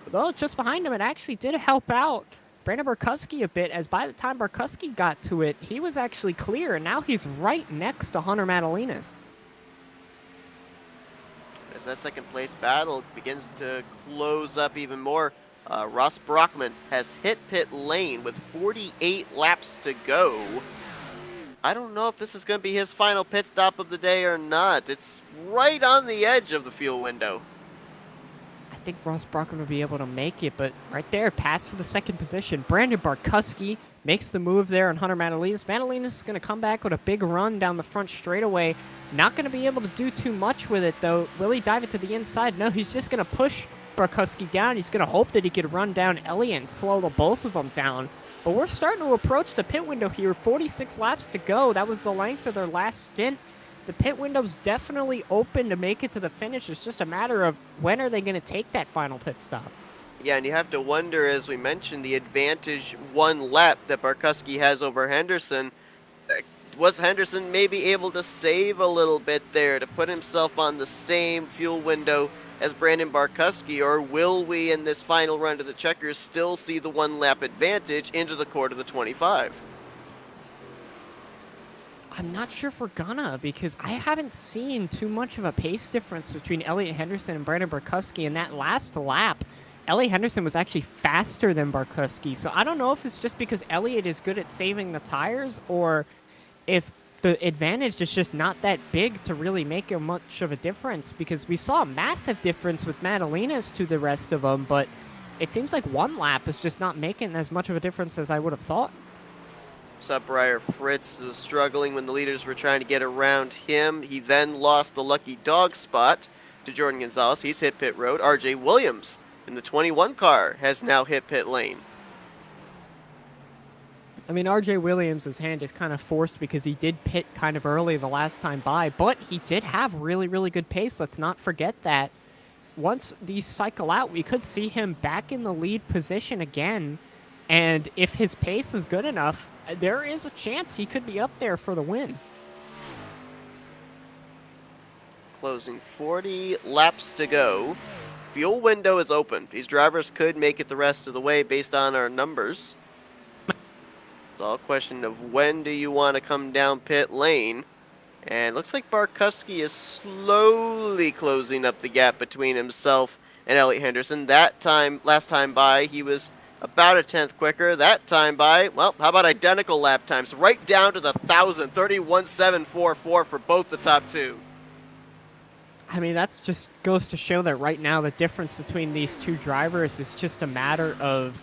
Though just behind him, it actually did help out Brandon Barkusky a bit, as by the time Barkusky got to it, he was actually clear, and now he's right next to Hunter Madalinas. As that second place battle begins to close up even more, Ross Brockman has hit pit lane with 48 laps to go. I don't know if this is going to be his final pit stop of the day or not. It's right on the edge of the fuel window. I think Ross Brockman will be able to make it, but right there, pass for the second position. Brandon Barkusky makes the move there on Hunter Madalinas. Madalinas is going to come back with a big run down the front straightaway. Not going to be able to do too much with it, though. Will he dive it to the inside? No, he's just going to push Barkusky down. He's going to hope that he could run down Elliott and slow the both of them down. But we're starting to approach the pit window here. 46 laps to go. That was the length of their last stint. The pit window's definitely open to make it to the finish. It's just a matter of when are they going to take that final pit stop. Yeah, and you have to wonder, as we mentioned, the advantage 1 lap that Barkusky has over Henderson. Was Henderson maybe able to save a little bit there to put himself on the same fuel window as Brandon Barkusky, or will we in this final run to the checkers still see the 1 lap advantage into the quarter of the 25? I'm not sure if we're gonna, because I haven't seen too much of a pace difference between Elliot Henderson and Brandon Barkusky in that last lap. Elliot Henderson was actually faster than Barkusky, so I don't know if it's just because Elliot is good at saving the tires, or if the advantage is just not that big to really make much of a difference, because we saw a massive difference with Madalinas to the rest of them, but it seems like 1 lap is just not making as much of a difference as I would have thought. Briar Fritz was struggling when the leaders were trying to get around him. He then lost the lucky dog spot to Jordan Gonzalez. He's hit pit road. RJ Williams in the 21 car has now hit pit lane. I mean, RJ Williams' hand is kind of forced because he did pit kind of early the last time by, but he did have really, really good pace. Let's not forget that. Once these cycle out, we could see him back in the lead position again. And if his pace is good enough, there is a chance he could be up there for the win. Closing 40 laps to go. Fuel window is open. These drivers could make it the rest of the way based on our numbers. It's all a question of when do you want to come down pit lane. And looks like Barkusky is slowly closing up the gap between himself and Elliot Henderson. Last time by, he was about a 10th quicker. That time by, well, how about identical lap times? Right down to the 1,000, 31.744 for both the top two. I mean, that's just goes to show that right now the difference between these two drivers is just a matter of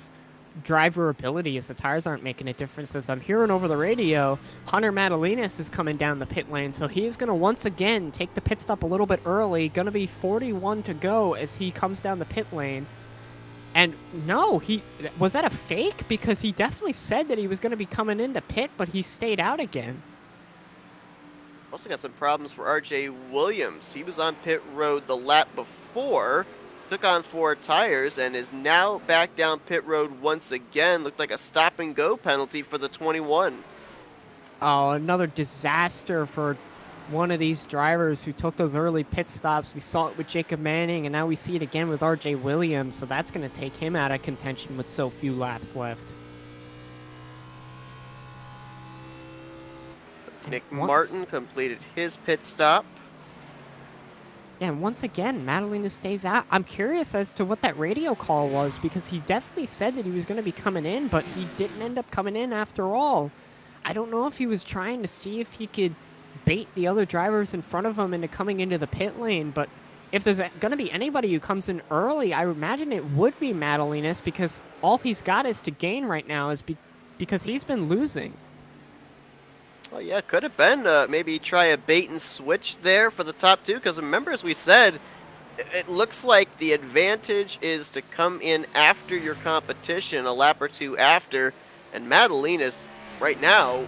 driver ability, as the tires aren't making a difference. As I'm hearing over the radio, Hunter Madalinas is coming down the pit lane, so he's going to once again take the pit stop a little bit early. Going to be 41 to go as he comes down the pit lane. And no, was that a fake? Because he definitely said that he was going to be coming into pit, but he stayed out again. Also got some problems for RJ Williams. He was on pit road the lap before, took on 4 tires, and is now back down pit road once again. Looked like a stop and go penalty for the 21. Oh, another disaster for one of these drivers who took those early pit stops. We saw it with Jacob Manning, and now we see it again with RJ Williams, so that's going to take him out of contention with so few laps left. Nick Martin completed his pit stop. Yeah, and once again, Madalina stays out. I'm curious as to what that radio call was, because he definitely said that he was going to be coming in, but he didn't end up coming in after all. I don't know if he was trying to see if he could bait the other drivers in front of him into coming into the pit lane, but if there's going to be anybody who comes in early, I imagine it would be Madalinas, because all he's got is to gain right now is because he's been losing. Well, yeah, could have been. Maybe try a bait and switch there for the top two, because remember, as we said, it looks like the advantage is to come in after your competition, a lap or two after, and Madalinas, right now,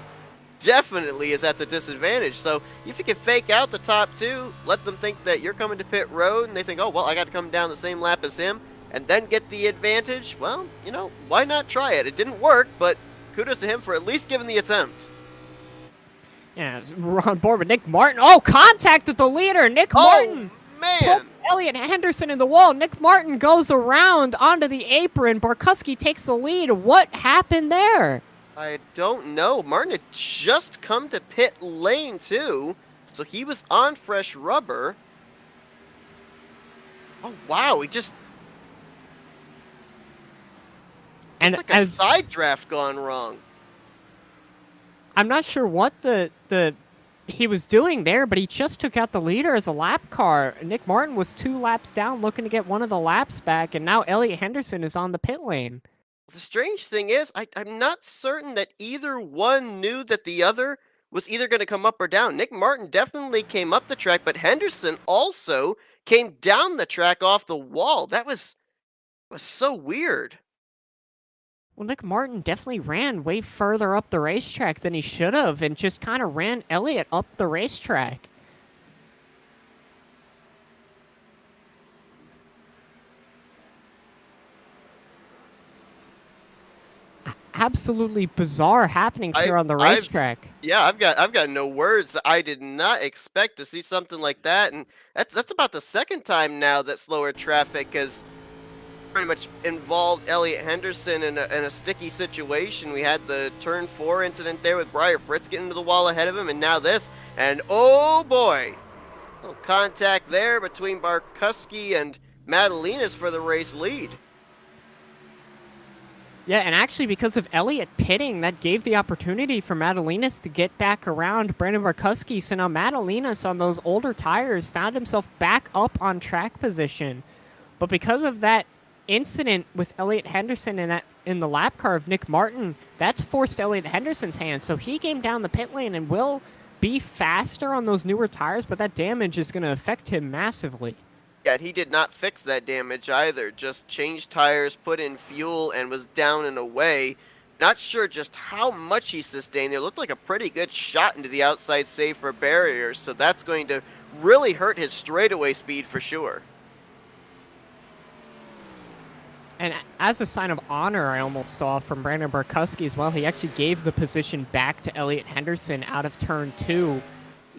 definitely is at the disadvantage. So if you can fake out the top two, let them think that you're coming to pit road, and they think, oh, well, I got to come down the same lap as him, and then get the advantage, well, you know, why not try it? It didn't work, but kudos to him for at least giving the attempt. Yeah, we're on board with Nick Martin. Oh, contact with the leader. Nick Martin. Oh, man. Elliot Henderson in the wall. Nick Martin goes around onto the apron. Barkusky takes the lead. What happened there? I don't know. Martin had just come to pit lane, too, so he was on fresh rubber. Oh, wow. He just... And it's like a side draft gone wrong. I'm not sure what he was doing there, but he just took out the leader as a lap car. Nick Martin was 2 laps down looking to get one of the laps back, and now Elliot Henderson is on the pit lane. The strange thing is, I'm not certain that either one knew that the other was either going to come up or down. Nick Martin definitely came up the track, but Henderson also came down the track off the wall. That was so weird. Well, Nick Martin definitely ran way further up the racetrack than he should have, and just kind of ran Elliott up the racetrack. Absolutely bizarre happenings here on the racetrack. I've got no words. I did not expect to see something like that, and that's about the second time now that slower traffic has pretty much involved Elliot Henderson in a sticky situation. We had the turn 4 incident there with Briar Fritz getting into the wall ahead of him, and now this, and oh boy, a little contact there between Barkusky and Madalinas for the race lead. Yeah, and actually because of Elliott pitting, that gave the opportunity for Madalinas to get back around Brandon Barkusky. So now Madalinas on those older tires found himself back up on track position. But because of that incident with Elliot Henderson in the lap car of Nick Martin, that's forced Elliot Henderson's hand. So he came down the pit lane and will be faster on those newer tires, but that damage is going to affect him massively. Yeah, he did not fix that damage either. Just changed tires, put in fuel, and was down and away. Not sure just how much he sustained there. Looked like a pretty good shot into the outside save for barriers, so that's going to really hurt his straightaway speed for sure. And as a sign of honor, I almost saw from Brandon Barkusky as well, he actually gave the position back to Elliot Henderson out of turn 2,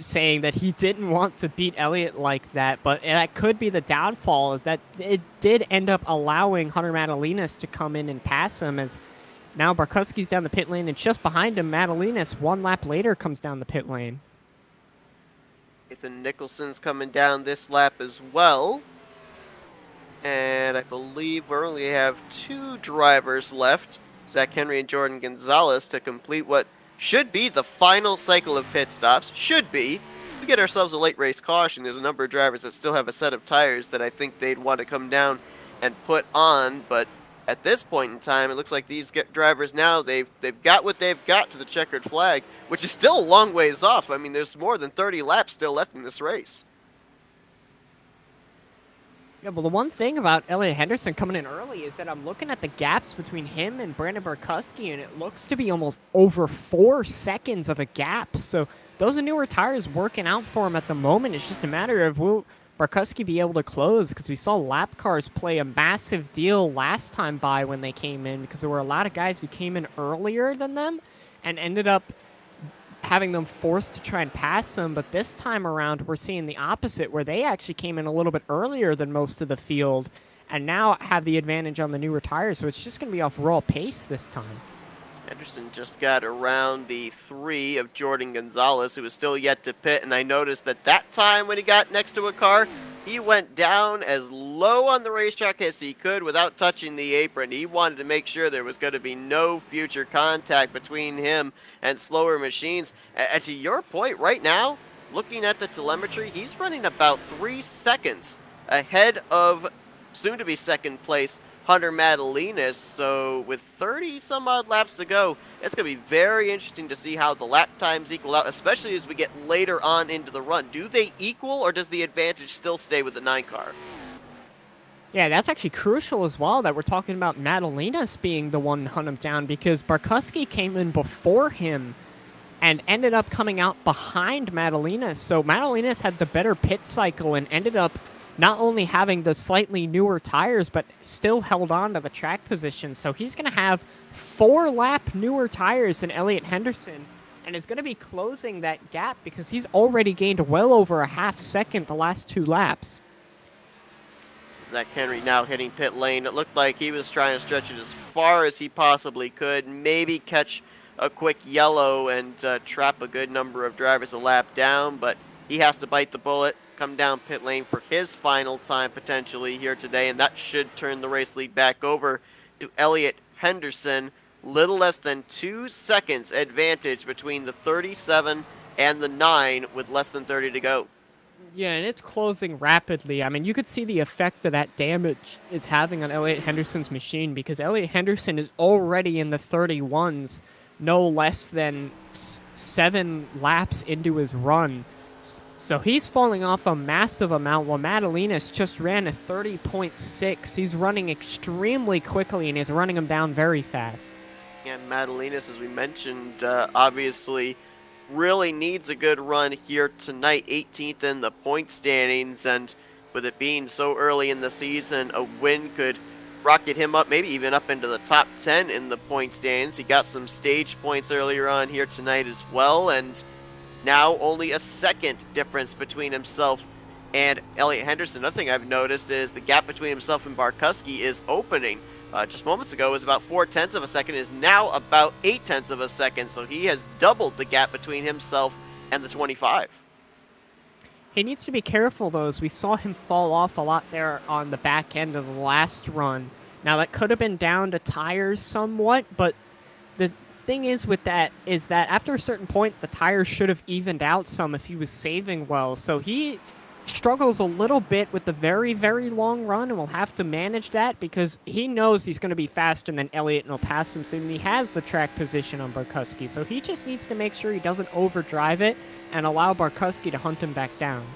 saying that he didn't want to beat Elliot like that, but that could be the downfall, is that it did end up allowing Hunter Madalinas to come in and pass him, as now Barkusky's down the pit lane, and just behind him, Madalinas, 1 lap later, comes down the pit lane. Nathan Nicholson's coming down this lap as well. And I believe we only have 2 drivers left, Zach Henry and Jordan Gonzalez, to complete what should be the final cycle of pit stops. Should be. We get ourselves a late race caution. There's a number of drivers that still have a set of tires that I think they'd want to come down and put on, but at this point in time, it looks like these drivers now, they've got what they've got to the checkered flag, which is still a long ways off. I mean, there's more than 30 laps still left in this race. Yeah, well, the one thing about Elliot Henderson coming in early is that I'm looking at the gaps between him and Brandon Barkusky, and it looks to be almost over 4 seconds of a gap. So those are newer tires working out for him at the moment. It's just a matter of will Barkusky be able to close, because we saw lap cars play a massive deal last time by when they came in, because there were a lot of guys who came in earlier than them and ended up having them forced to try and pass them. But this time around, we're seeing the opposite, where they actually came in a little bit earlier than most of the field and now have the advantage on the newer tires. So it's just going to be off raw pace this time. Henderson just got around the 3 of Jordan Gonzalez, who was still yet to pit, and I noticed that time when he got next to a car, he went down as low on the racetrack as he could without touching the apron. He wanted to make sure there was going to be no future contact between him and slower machines. And to your point, right now, looking at the telemetry, he's running about 3 seconds ahead of soon-to-be second place Hunter Madalinas. So with 30 some odd laps to go, it's going to be very interesting to see how the lap times equal out, especially as we get later on into the run. Do they equal, or does the advantage still stay with the 9 car? Yeah, that's actually crucial as well, that we're talking about Madalinas being the one to hunt him down, because Barkusky came in before him and ended up coming out behind Madalinas. So Madalinas had the better pit cycle and ended up not only having the slightly newer tires, but still held on to the track position. So he's going to have 4 lap newer tires than Elliot Henderson, and is going to be closing that gap because he's already gained well over a half second the last 2 laps. Zach Henry now hitting pit lane. It looked like he was trying to stretch it as far as he possibly could, maybe catch a quick yellow and trap a good number of drivers a lap down, but he has to bite the bullet, come down pit lane for his final time potentially here today, and that should turn the race lead back over to Elliot Henderson. Little less than 2 seconds advantage between the 37 and the 9 with less than 30 to go. Yeah, and it's closing rapidly. I mean, you could see the effect that that damage is having on Elliot Henderson's machine, because Elliot Henderson is already in the 31s, no less than 7 laps into his run. So he's falling off a massive amount, while Madalinas just ran a 30.6. He's running extremely quickly and is running him down very fast. And Madalinas, as we mentioned, obviously really needs a good run here tonight, 18th in the point standings, and with it being so early in the season, a win could rocket him up, maybe even up into the top 10 in the point standings. He got some stage points earlier on here tonight as well, and now only a second difference between himself and Elliot Henderson. Another thing I've noticed is the gap between himself and Barkusky is opening. Just moments ago it was about 0.4 of a second, is now about 0.8 of a second, so he has doubled the gap between himself and the 25. He needs to be careful, though, as we saw him fall off a lot there on the back end of the last run. Now, that could have been down to tires somewhat, but the thing is with that is that after a certain point, the tires should have evened out some if he was saving well. So he struggles a little bit with the very, very long run, and will have to manage that because he knows he's going to be faster than Elliot and will pass him soon. He has the track position on Barkusky, so he just needs to make sure he doesn't overdrive it and allow Barkusky to hunt him back down.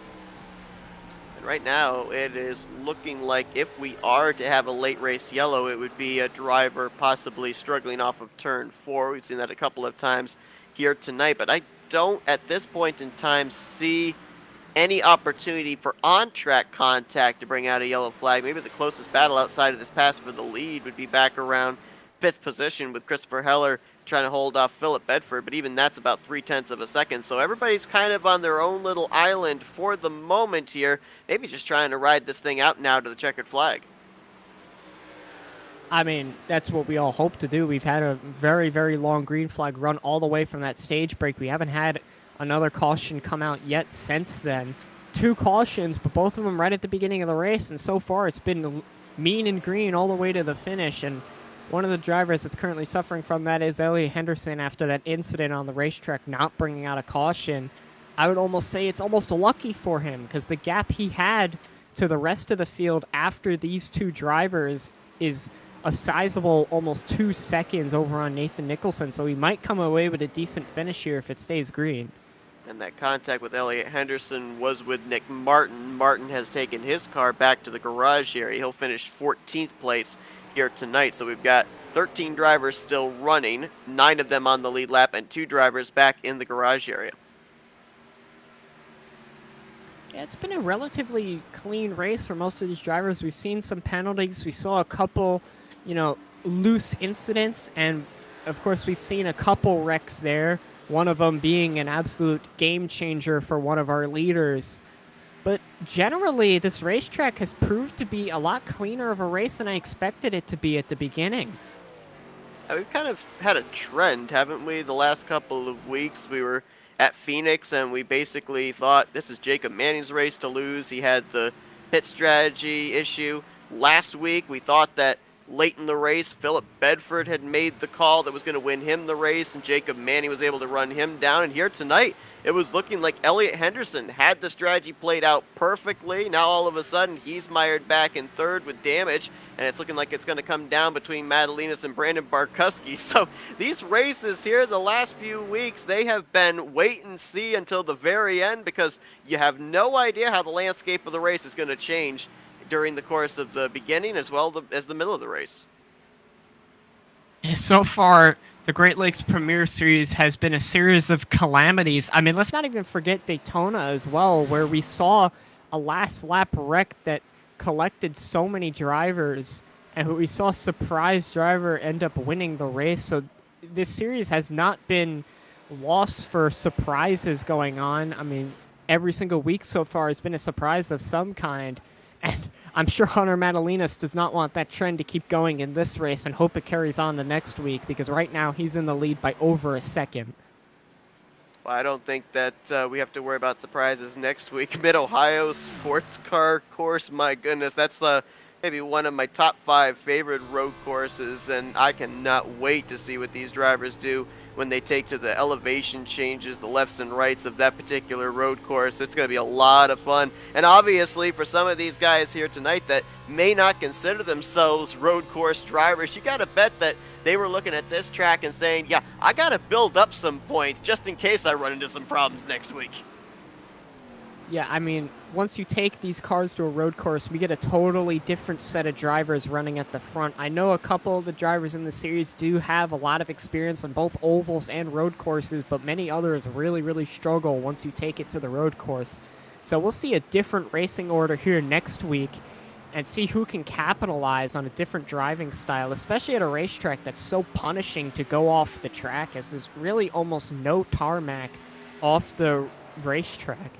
And Right now, it is looking like if we are to have a late race yellow, it would be a driver possibly struggling off of turn 4. We've seen that a couple of times here tonight, but I don't, at this point in time, see any opportunity for on-track contact to bring out a yellow flag. Maybe the closest battle outside of this pass for the lead would be back around 5th position with Christopher Heller trying to hold off Philip Bedford, but even that's about 0.3 of a second. So everybody's kind of on their own little island for the moment here, maybe just trying to ride this thing out now to the checkered flag. I mean, that's what we all hope to do. We've had a very, very long green flag run all the way from that stage break. We haven't had another caution come out yet since then. 2 cautions, but both of them right at the beginning of the race, and so far it's been mean and green all the way to the finish. And one of the drivers that's currently suffering from that is Ellie Henderson after that incident on the racetrack not bringing out a caution. I would almost say it's almost lucky for him because the gap he had to the rest of the field after these 2 drivers is a sizable almost 2 seconds over on Nathan Nicholson, so he might come away with a decent finish here if it stays green. And that contact with Elliot Henderson was with Nick Martin. Martin has taken his car back to the garage area. He'll finish 14th place here tonight. So we've got 13 drivers still running, 9 of them on the lead lap, and 2 drivers back in the garage area. Yeah, it's been a relatively clean race for most of these drivers. We've seen some penalties. We saw a couple, loose incidents, and of course we've seen a couple wrecks there, one of them being an absolute game changer for one of our leaders. But generally, this racetrack has proved to be a lot cleaner of a race than I expected it to be at the beginning. We've kind of had a trend, haven't we? The last couple of weeks, we were at Phoenix, and we basically thought this is Jacob Manning's race to lose. He had the pit strategy issue. Last week, we thought that late in the race, Philip Bedford had made the call that was going to win him the race, and Jacob Manning was able to run him down. And here tonight, it was looking like Elliot Henderson had the strategy played out perfectly. Now all of a sudden, he's mired back in 3rd with damage, and it's looking like it's going to come down between Madalinas and Brandon Barkusky. So these races here the last few weeks, they have been wait and see until the very end, because you have no idea how the landscape of the race is going to change during the course of the beginning as well as the middle of the race. So far, the Great Lakes Premier Series has been a series of calamities. I mean, let's not even forget Daytona as well, where we saw a last lap wreck that collected so many drivers, and we saw a surprise driver end up winning the race. So this series has not been lost for surprises going on. I mean, every single week so far has been a surprise of some kind. And I'm sure Hunter Madalinas does not want that trend to keep going in this race and hope it carries on the next week, because right now he's in the lead by over a second. Well, I don't think that we have to worry about surprises next week. Mid-Ohio Sports Car Course, my goodness, that's maybe one of my top 5 favorite road courses, and I cannot wait to see what these drivers do when they take to the elevation changes, the lefts and rights of that particular road course. It's going to be a lot of fun. And obviously, for some of these guys here tonight that may not consider themselves road course drivers, you got to bet that they were looking at this track and saying, yeah, I got to build up some points just in case I run into some problems next week. Yeah, I mean, once you take these cars to a road course, we get a totally different set of drivers running at the front. I know a couple of the drivers in the series do have a lot of experience on both ovals and road courses, but many others really, really struggle once you take it to the road course. So we'll see a different racing order here next week and see who can capitalize on a different driving style, especially at a racetrack that's so punishing to go off the track, as there's really almost no tarmac off the racetrack.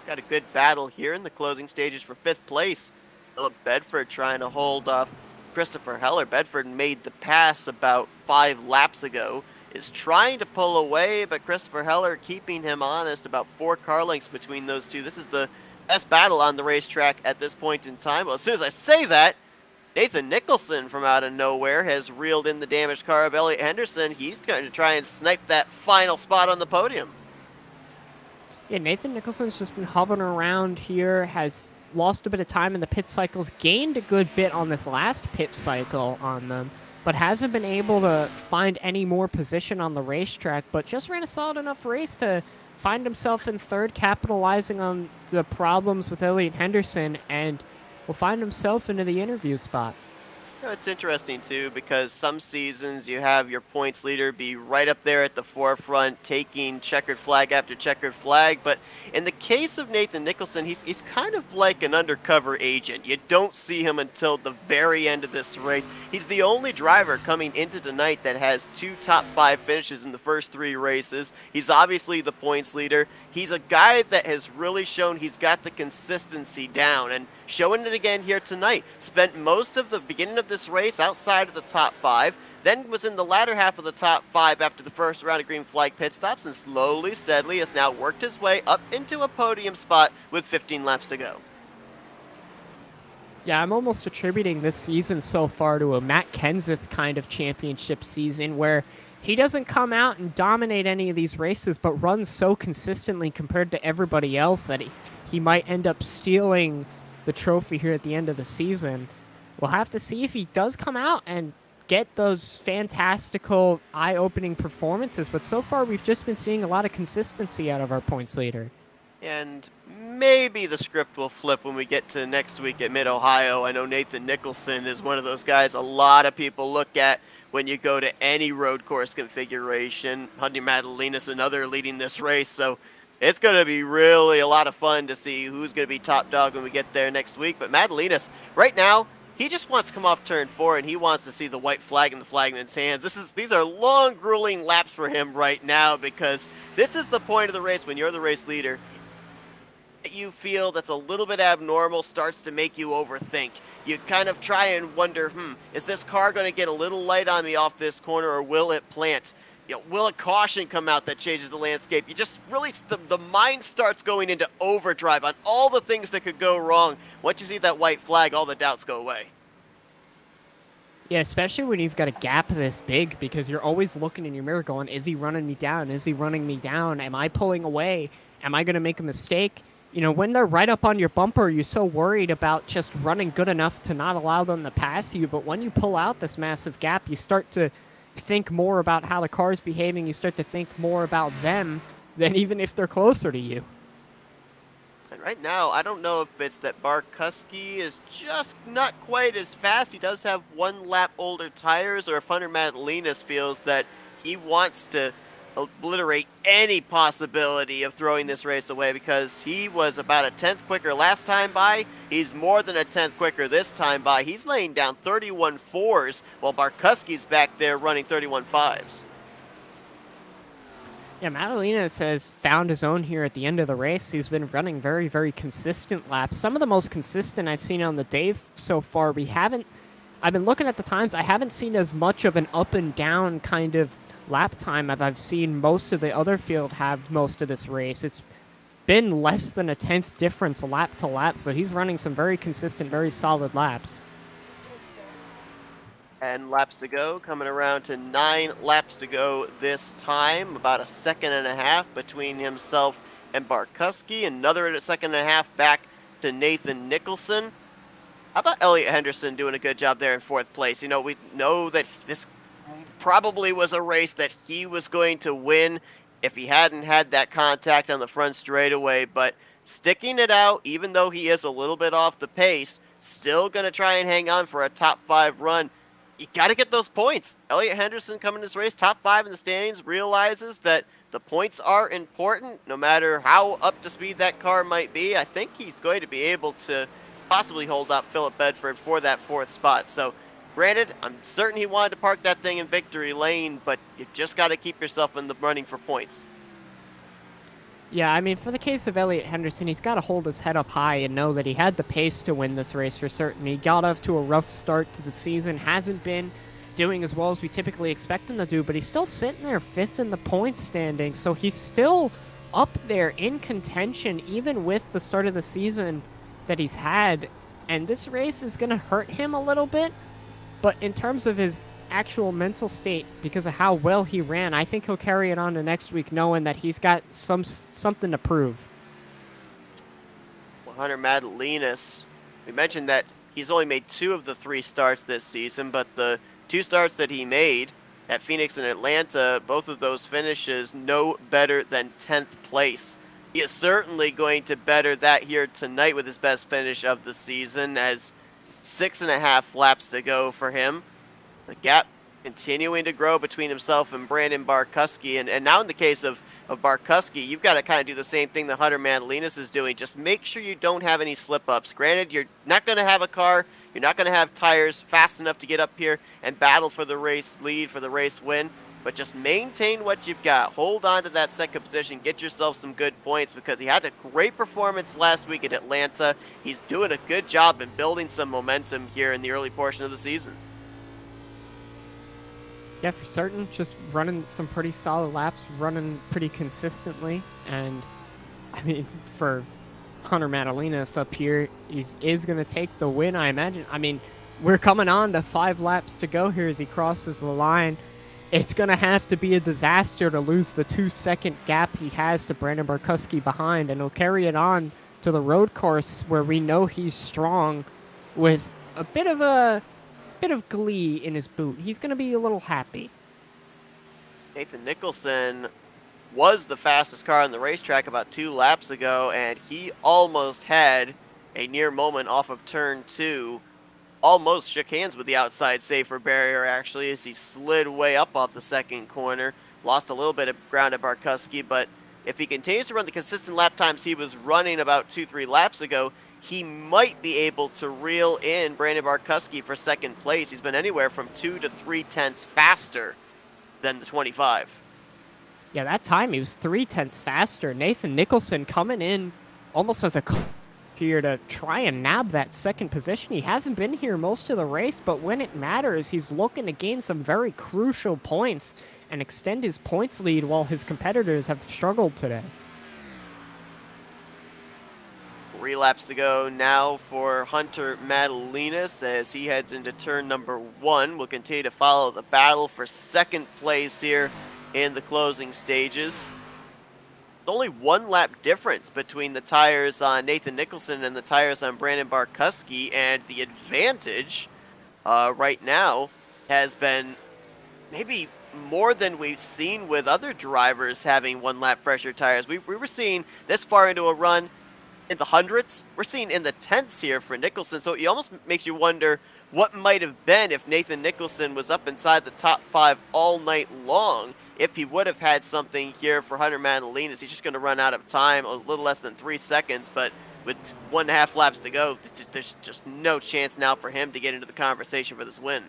Got a good battle here in the closing stages for 5th place. Philip Bedford trying to hold off Christopher Heller. Bedford made the pass about 5 laps ago. Is trying to pull away, but Christopher Heller keeping him honest. About 4 car lengths between those two. This is the best battle on the racetrack at this point in time. Well, as soon as I say that, Nathan Nicholson from out of nowhere has reeled in the damaged car of Elliot Henderson. He's going to try and snipe that final spot on the podium. Yeah, Nathan Nicholson's just been hovering around here, has lost a bit of time in the pit cycles, gained a good bit on this last pit cycle on them, but hasn't been able to find any more position on the racetrack, but just ran a solid enough race to find himself in third, capitalizing on the problems with Elliot Henderson, and will find himself into the interview spot. It's interesting too because some seasons you have your points leader be right up there at the forefront, taking checkered flag after checkered flag. But in the case of Nathan Nicholson, he's kind of like an undercover agent. You don't see him until the very end of this race. He's the only driver coming into tonight that has 2 top 5 finishes in the first 3 races. He's obviously the points leader. He's a guy that has really shown he's got the consistency down, and showing it again here tonight. Spent most of the beginning of this race outside of the top 5, then was in the latter half of the top 5 after the first round of green flag pit stops, and slowly, steadily has now worked his way up into a podium spot with 15 laps to go. Yeah, I'm almost attributing this season so far to a Matt Kenseth kind of championship season where he doesn't come out and dominate any of these races, but runs so consistently compared to everybody else that he might end up stealing the trophy here at the end of the season. We'll have to see if he does come out and get those fantastical, eye-opening performances, but so far we've just been seeing a lot of consistency out of our points leader. And maybe the script will flip when we get to next week at Mid-Ohio. I know Nathan Nicholson is one of those guys a lot of people look at when you go to any road course configuration. Hunter Madalinas, another leading this race, so it's going to be really a lot of fun to see who's going to be top dog when we get there next week. But Madalinas, right now, he just wants to come off turn 4, and he wants to see the white flag in the flagman's hands. These are long, grueling laps for him right now, because this is the point of the race when you're the race leader. You feel that's a little bit abnormal starts to make you overthink. You kind of try and wonder, is this car going to get a little light on me off this corner, or will it plant? Will a caution come out that changes the landscape? You just really, the mind starts going into overdrive on all the things that could go wrong. Once you see that white flag, all the doubts go away. Yeah, especially when you've got a gap this big, because you're always looking in your mirror going, is he running me down? Is he running me down? Am I pulling away? Am I going to make a mistake? When they're right up on your bumper, you're so worried about just running good enough to not allow them to pass you. But when you pull out this massive gap, you start to think more about how the car's behaving. You start to think more about them than even if they're closer to you. And right now, I don't know if it's that Barkusky is just not quite as fast. He does have 1 lap older tires, or if Hunter Madalinas feels that he wants to obliterate any possibility of throwing this race away, because he was about a 10th quicker last time by. He's more than a 10th quicker this time by. He's laying down 31 4s, while Barkusky's back there running 31 5s. Yeah, Madalinas has found his own here at the end of the race. He's been running very, very consistent laps. Some of the most consistent I've seen on the day so far. I've been looking at the times. I haven't seen as much of an up and down kind of lap time as I've seen most of the other field have most of this race. It's been less than a 10th difference lap to lap, so he's running some very consistent, very solid laps. And laps to go, coming around to 9 laps to go this time. About a second and a half between himself and Barkusky. Another second and a half back to Nathan Nicholson. How about Elliot Henderson doing a good job there in 4th place? We know that this probably was a race that he was going to win if he hadn't had that contact on the front straightaway, but sticking it out, even though he is a little bit off the pace, still going to try and hang on for a top 5 run. You got to get those points. Elliot Henderson coming to this race, top 5 in the standings, realizes that the points are important no matter how up to speed that car might be. I think he's going to be able to possibly hold up Philip Bedford for that 4th spot. So, granted, I'm certain he wanted to park that thing in victory lane, but you just got to keep yourself in the running for points. Yeah, I mean, for the case of Elliot Henderson, he's got to hold his head up high and know that he had the pace to win this race for certain. He got off to a rough start to the season, hasn't been doing as well as we typically expect him to do, but he's still sitting there 5th in the points standing, so he's still up there in contention, even with the start of the season that he's had, and this race is going to hurt him a little bit, but in terms of his actual mental state, because of how well he ran, I think he'll carry it on to next week knowing that he's got something to prove. Well, Hunter Madalinas, we mentioned that he's only made 2 of the 3 starts this season, but the 2 starts that he made at Phoenix and Atlanta, both of those finishes no better than 10th place. He is certainly going to better that here tonight with his best finish of the season, as 6.5 laps to go for him. The gap continuing to grow between himself and Brandon Barkusky. And now in the case of Barkusky, you've got to kind of do the same thing that Hunter Madalinas is doing. Just make sure you don't have any slip-ups. Granted, you're not going to have a car. You're not going to have tires fast enough to get up here and battle for the race lead, for the race win. But just maintain what you've got. Hold on to that second position. Get yourself some good points, because he had a great performance last week at Atlanta. He's doing a good job in building some momentum here in the early portion of the season. Yeah, for certain, just running some pretty solid laps, running pretty consistently. And, I mean, for Hunter Madalinas up here, he is going to take the win, I imagine. I mean, we're coming on to 5 laps to go here as he crosses the line. It's going to have to be a disaster to lose the 2-second gap he has to Brandon Barkusky behind, and he'll carry it on to the road course where we know he's strong with a bit of glee in his boot. He's going to be a little happy. Nathan Nicholson was the fastest car on the racetrack about 2 laps ago, and he almost had a near moment off of turn 2. Almost shook hands with the outside safer barrier, actually, as he slid way up off the second corner. Lost a little bit of ground at Barkusky, but if he continues to run the consistent lap times he was running about 2-3 laps ago, he might be able to reel in Brandon Barkusky for second place. He's been anywhere from 2 to 3 tenths faster than the 25. Yeah, that time he was 3 tenths faster. Nathan Nicholson coming in almost as a here to try and nab that second position. He hasn't been here most of the race, but when it matters, he's looking to gain some very crucial points and extend his points lead while his competitors have struggled today. 3 laps to go now for Hunter Madalinas as he heads into turn number 1. We'll continue to follow the battle for second place here in the closing stages. Only 1 lap difference between the tires on Nathan Nicholson and the tires on Brandon Barkusky, and the advantage right now has been maybe more than we've seen with other drivers having 1 lap fresher tires. We were seeing this far into a run in the hundreds. We're seeing in the tenths here for Nicholson, so it almost makes you wonder what might have been if Nathan Nicholson was up inside the top 5 all night long, if he would have had something here for Hunter Madalinas. He's just going to run out of time, a little less than 3 seconds, but with 1.5 laps to go, there's just no chance now for him to get into the conversation for this win.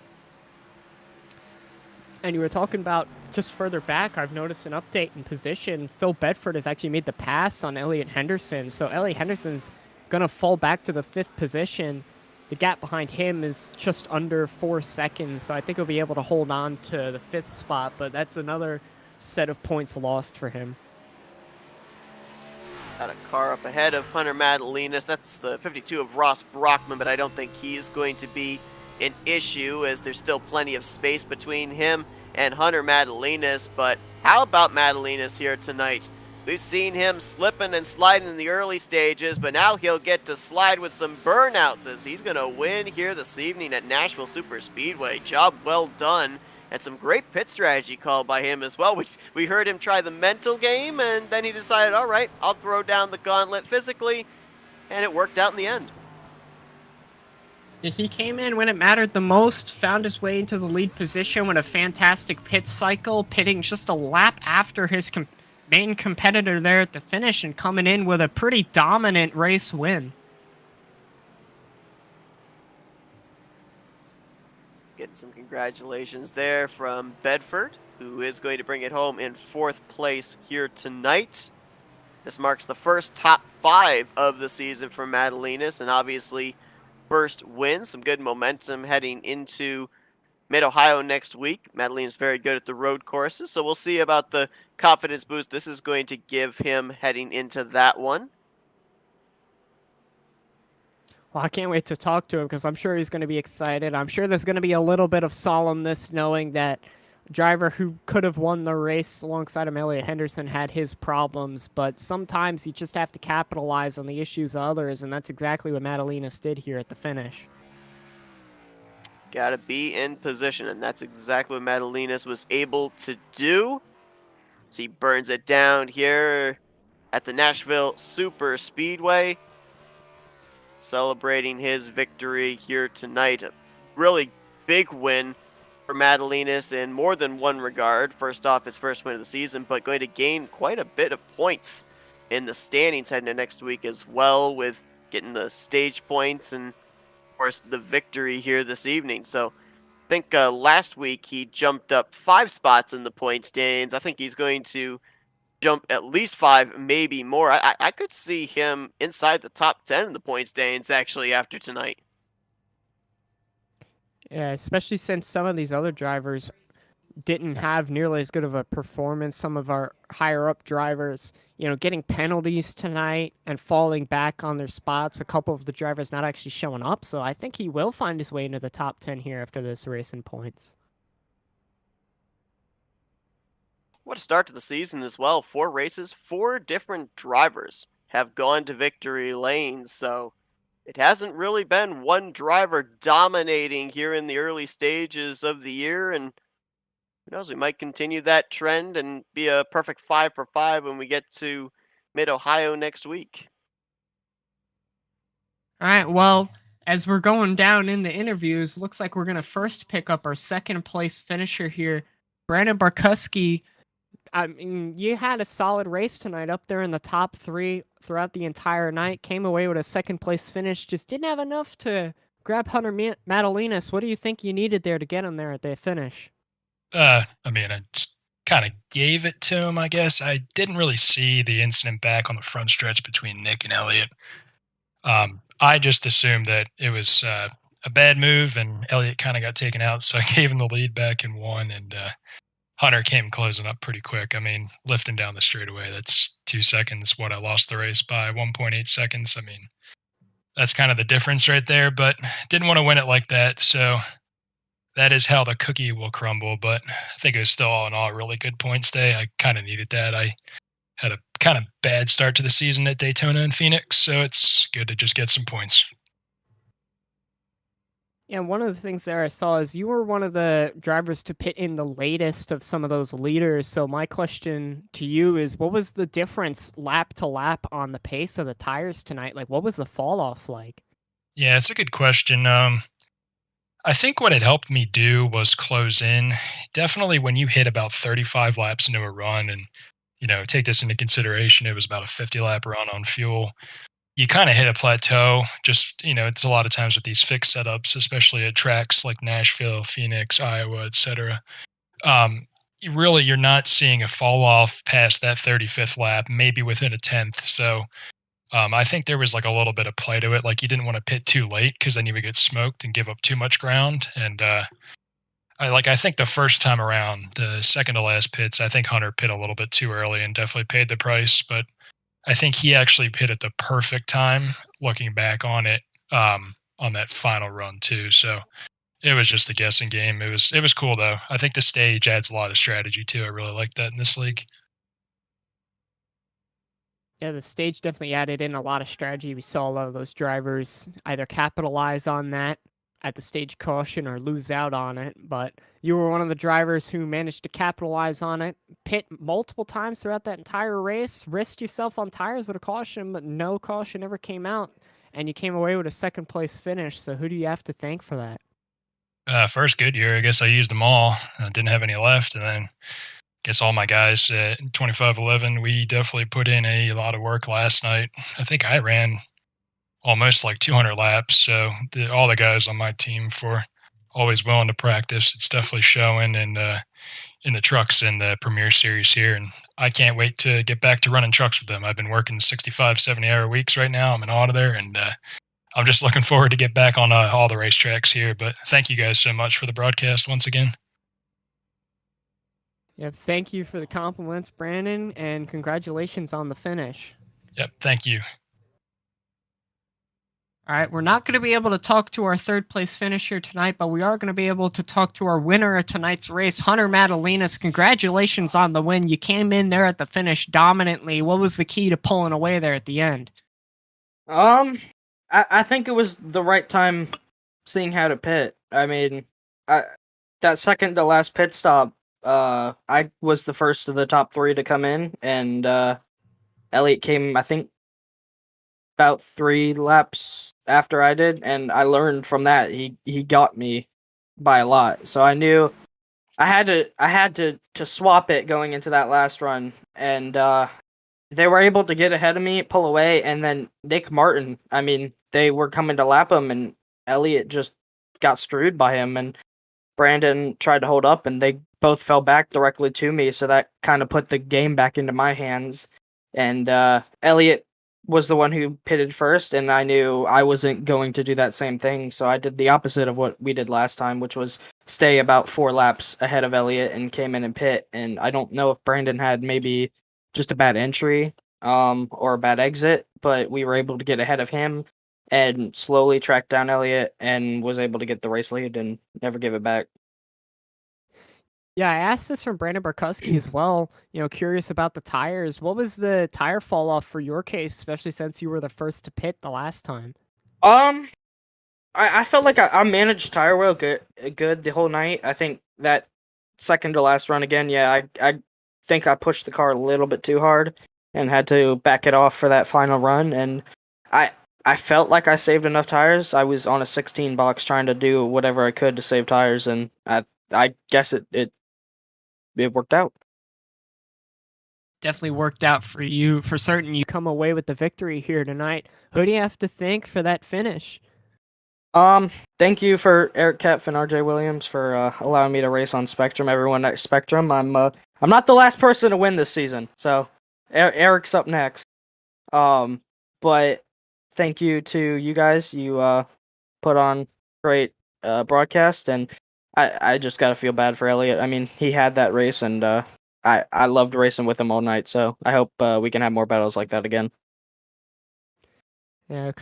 And you were talking about just further back, I've noticed an update in position. Phil Bedford has actually made the pass on Elliot Henderson, so Ellie Henderson's going to fall back to the 5th position. The gap behind him is just under 4 seconds, so I think he'll be able to hold on to the 5th spot, but that's another set of points lost for him. Got a car up ahead of Hunter Madalinas. That's the 52 of Ross Brockman, but I don't think he's going to be an issue, as there's still plenty of space between him and Hunter Madalinas. But how about Madalinas here tonight? We've seen him slipping and sliding in the early stages, but now he'll get to slide with some burnouts, as he's going to win here this evening at Nashville Superspeedway. Job well done, and some great pit strategy called by him as well. We heard him try the mental game, and then he decided, all right, I'll throw down the gauntlet physically, and it worked out in the end. He came in when it mattered the most, found his way into the lead position with a fantastic pit cycle, pitting just a lap after his main competitor there at the finish, and coming in with a pretty dominant race win. Getting some congratulations there from Bedford, who is going to bring it home in 4th place here tonight. This marks the first top 5 of the season for Madalinas, and obviously first win. Some good momentum heading into Mid-Ohio next week. Madalina's very good at the road courses, so we'll see about the confidence boost this is going to give him heading into that one. Well, I can't wait to talk to him, because I'm sure he's going to be excited. I'm sure there's going to be a little bit of solemnness knowing that driver who could have won the race alongside him, Elliot Henderson, had his problems, but sometimes you just have to capitalize on the issues of others, and that's exactly what Madalinas did here at the finish. Gotta be in position, and that's exactly what Madalinas was able to do. As he burns it down here at the Nashville Super Speedway, celebrating his victory here tonight. A really big win for Madalinas in more than one regard. First off, his first win of the season, but going to gain quite a bit of points in the standings heading to next week as well, with getting the stage points and, of course, the victory here this evening. So I think last week he jumped up 5 spots in the point standings. I think he's going to jump at least 5, maybe more. I could see him inside the top 10 in the point standings actually after tonight. Yeah, especially since some of these other drivers didn't have nearly as good of a performance. Some of our higher up drivers, getting penalties tonight and falling back on their spots. A couple of the drivers not actually showing up. So I think he will find his way into the top 10 here after this race in points. What a start to the season as well. 4 races, 4 different drivers have gone to victory lanes. So it hasn't really been one driver dominating here in the early stages of the year. And who knows, we might continue that trend and be a perfect 5 for 5 when we get to Mid-Ohio next week. All right, well, as we're going down in the interviews, looks like we're going to first pick up our second place finisher here, Brandon Barkusky. I mean, you had a solid race tonight, up there in the top 3 throughout the entire night. Came away with a second place finish. Just didn't have enough to grab Hunter Madalinas. What do you think you needed there to get him there at the finish? I just kind of gave it to him, I guess. I didn't really see the incident back on the front stretch between Nick and Elliot. I just assumed that it was a bad move, and Elliot kind of got taken out, so I gave him the lead back and won, and Hunter came closing up pretty quick. I mean, lifting down the straightaway, that's 2 seconds. I lost the race by 1.8 seconds. I mean, that's kind of the difference right there, but didn't want to win it like that, so that is how the cookie will crumble. But I think it was still all in all a really good points day. I kind of needed that. I had a kind of bad start to the season at Daytona and Phoenix, so it's good to just get some points. Yeah, one of the things there I saw is you were one of the drivers to pit in the latest of some of those leaders. So my question to you is, what was the difference lap to lap on the pace of the tires tonight? Like, what was the fall off like? Yeah, it's a good question. I think what it helped me do was close in. Definitely when you hit about 35 laps into a run, and take this into consideration, it was about a 50 lap run on fuel. You kind of hit a plateau. Just, it's a lot of times with these fixed setups, especially at tracks like Nashville, Phoenix, Iowa, etc. You're not seeing a fall off past that 35th lap, maybe within a 10th. So I think there was like a little bit of play to it. Like you didn't want to pit too late because then you would get smoked and give up too much ground. And I think the first time around, the second to last pits, I think Hunter pit a little bit too early and definitely paid the price. But I think he actually pit at the perfect time, looking back on it, on that final run too. So it was just a guessing game. It was cool though. I think the stage adds a lot of strategy too. I really like that in this league. Yeah, the stage definitely added in a lot of strategy. We saw a lot of those drivers either capitalize on that at the stage caution or lose out on it. But you were one of the drivers who managed to capitalize on it, pit multiple times throughout that entire race, risked yourself on tires with a caution, but no caution ever came out, and you came away with a second place finish. So who do you have to thank for that? First good year, I guess I used them all. I didn't have any left, and then guess all my guys at 2511, we definitely put in a lot of work last night. I think I ran almost like 200 laps, so all the guys on my team for always willing to practice. It's definitely showing in the trucks in the Premier Series here, and I can't wait to get back to running trucks with them. I've been working 65, 70-hour weeks right now. I'm an auditor, and I'm just looking forward to get back on all the racetracks here. But thank you guys so much for the broadcast once again. Yep, thank you for the compliments, Brandon, and congratulations on the finish. Yep, thank you. All right, we're not going to be able to talk to our third place finisher tonight, but we are going to be able to talk to our winner of tonight's race, Hunter Madalinas. Congratulations on the win. You came in there at the finish dominantly. What was the key to pulling away there at the end? I think it was the right time seeing how to pit. I mean, that second to last pit stop, I was the first of the top 3 to come in, and Elliot came, I think, about 3 laps after I did, and I learned from that. He got me by a lot, so I knew I had to swap it going into that last run, and they were able to get ahead of me, pull away, and then Nick Martin. I mean, they were coming to lap him, and Elliot just got screwed by him, and Brandon tried to hold up, and they both fell back directly to me, so that kind of put the game back into my hands. And Elliot was the one who pitted first, and I knew I wasn't going to do that same thing, so I did the opposite of what we did last time, which was stay about 4 laps ahead of Elliot and came in and pit. And I don't know if Brandon had maybe just a bad entry or a bad exit, but we were able to get ahead of him and slowly track down Elliot and was able to get the race lead and never give it back. Yeah, I asked this from Brandon Barkusky as well. Curious about the tires. What was the tire fall off for your case, especially since you were the first to pit the last time? I felt like I managed tire wear good the whole night. I think that second to last run again, yeah, I think I pushed the car a little bit too hard and had to back it off for that final run. And I felt like I saved enough tires. I was on a 16 box trying to do whatever I could to save tires, and I guess it worked out. Definitely worked out for you. For certain, you come away with the victory here tonight. Who do you have to thank for that finish? Thank you for Eric Kepf and RJ Williams for allowing me to race on Spectrum. Everyone at Spectrum. I'm not the last person to win this season, so Eric's up next. But thank you to you guys. You put on great broadcast, and I just gotta feel bad for Elliot. I mean, he had that race, and I loved racing with him all night. So I hope we can have more battles like that again. Yeah,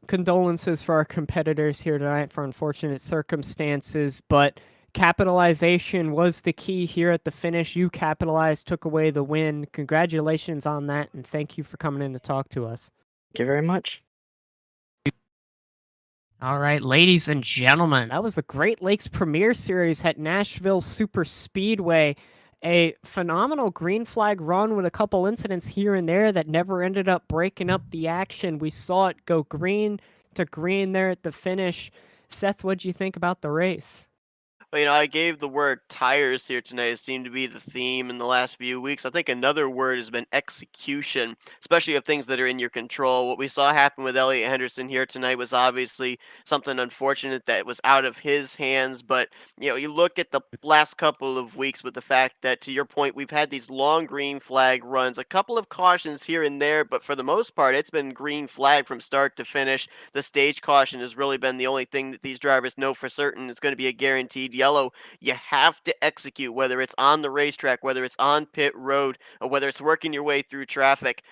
condolences for our competitors here tonight for unfortunate circumstances, but capitalization was the key here at the finish. You capitalized, took away the win. Congratulations on that, and thank you for coming in to talk to us. Thank you very much. All right, ladies and gentlemen, that was the Great Lakes Premier Series at Nashville Super Speedway. A phenomenal green flag run with a couple incidents here and there that never ended up breaking up the action. We saw it go green to green there at the finish. Seth, what'd you think about the race? Well, I gave the word tires here tonight. It seemed to be the theme in the last few weeks. I think another word has been execution, especially of things that are in your control. What we saw happen with Elliot Henderson here tonight was obviously something unfortunate that was out of his hands. But, you look at the last couple of weeks with the fact that, to your point, we've had these long green flag runs, a couple of cautions here and there, but for the most part, it's been green flag from start to finish. The stage caution has really been the only thing that these drivers know for certain is going to be a guaranteed yellow. You have to execute, whether it's on the racetrack, whether it's on pit road, or whether it's working your way through traffic.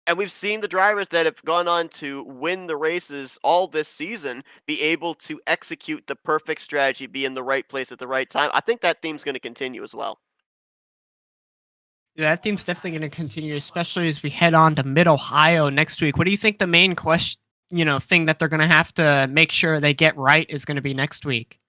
And we've seen the drivers that have gone on to win the races all this season be able to execute the perfect strategy, be in the right place at the right time. I think that theme's going to continue as well. Yeah, that theme's definitely going to continue, especially as we head on to Mid-Ohio next week. What do you think the main question, thing that they're going to have to make sure they get right is going to be next week?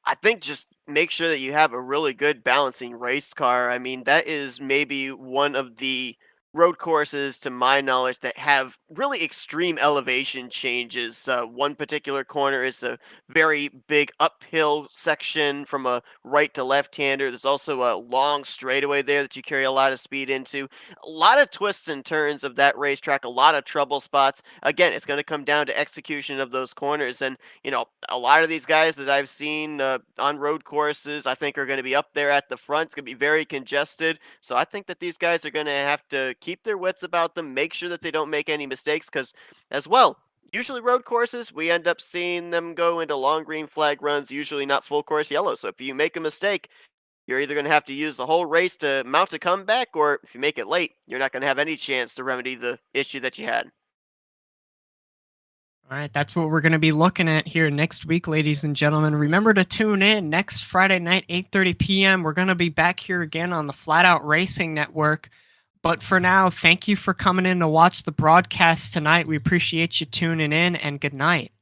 I think just make sure that you have a really good balancing race car. I mean, that is maybe one of the road courses, to my knowledge, that have really extreme elevation changes. One particular corner is a very big uphill section from a right to left-hander. There's also a long straightaway there that you carry a lot of speed into. A lot of twists and turns of that racetrack, a lot of trouble spots. Again, it's going to come down to execution of those corners. And, a lot of these guys that I've seen on road courses, I think are going to be up there at the front. It's going to be very congested. So I think that these guys are going to have to keep their wits about them, make sure that they don't make any mistakes, because as well, usually road courses, we end up seeing them go into long green flag runs, usually not full course yellow. So if you make a mistake, you're either going to have to use the whole race to mount a comeback, or if you make it late, you're not going to have any chance to remedy the issue that you had. All right, that's what we're going to be looking at here next week, ladies and gentlemen. Remember to tune in next Friday night, 8:30 p.m. We're going to be back here again on the Flatout Racing Network. But for now, thank you for coming in to watch the broadcast tonight. We appreciate you tuning in, and good night.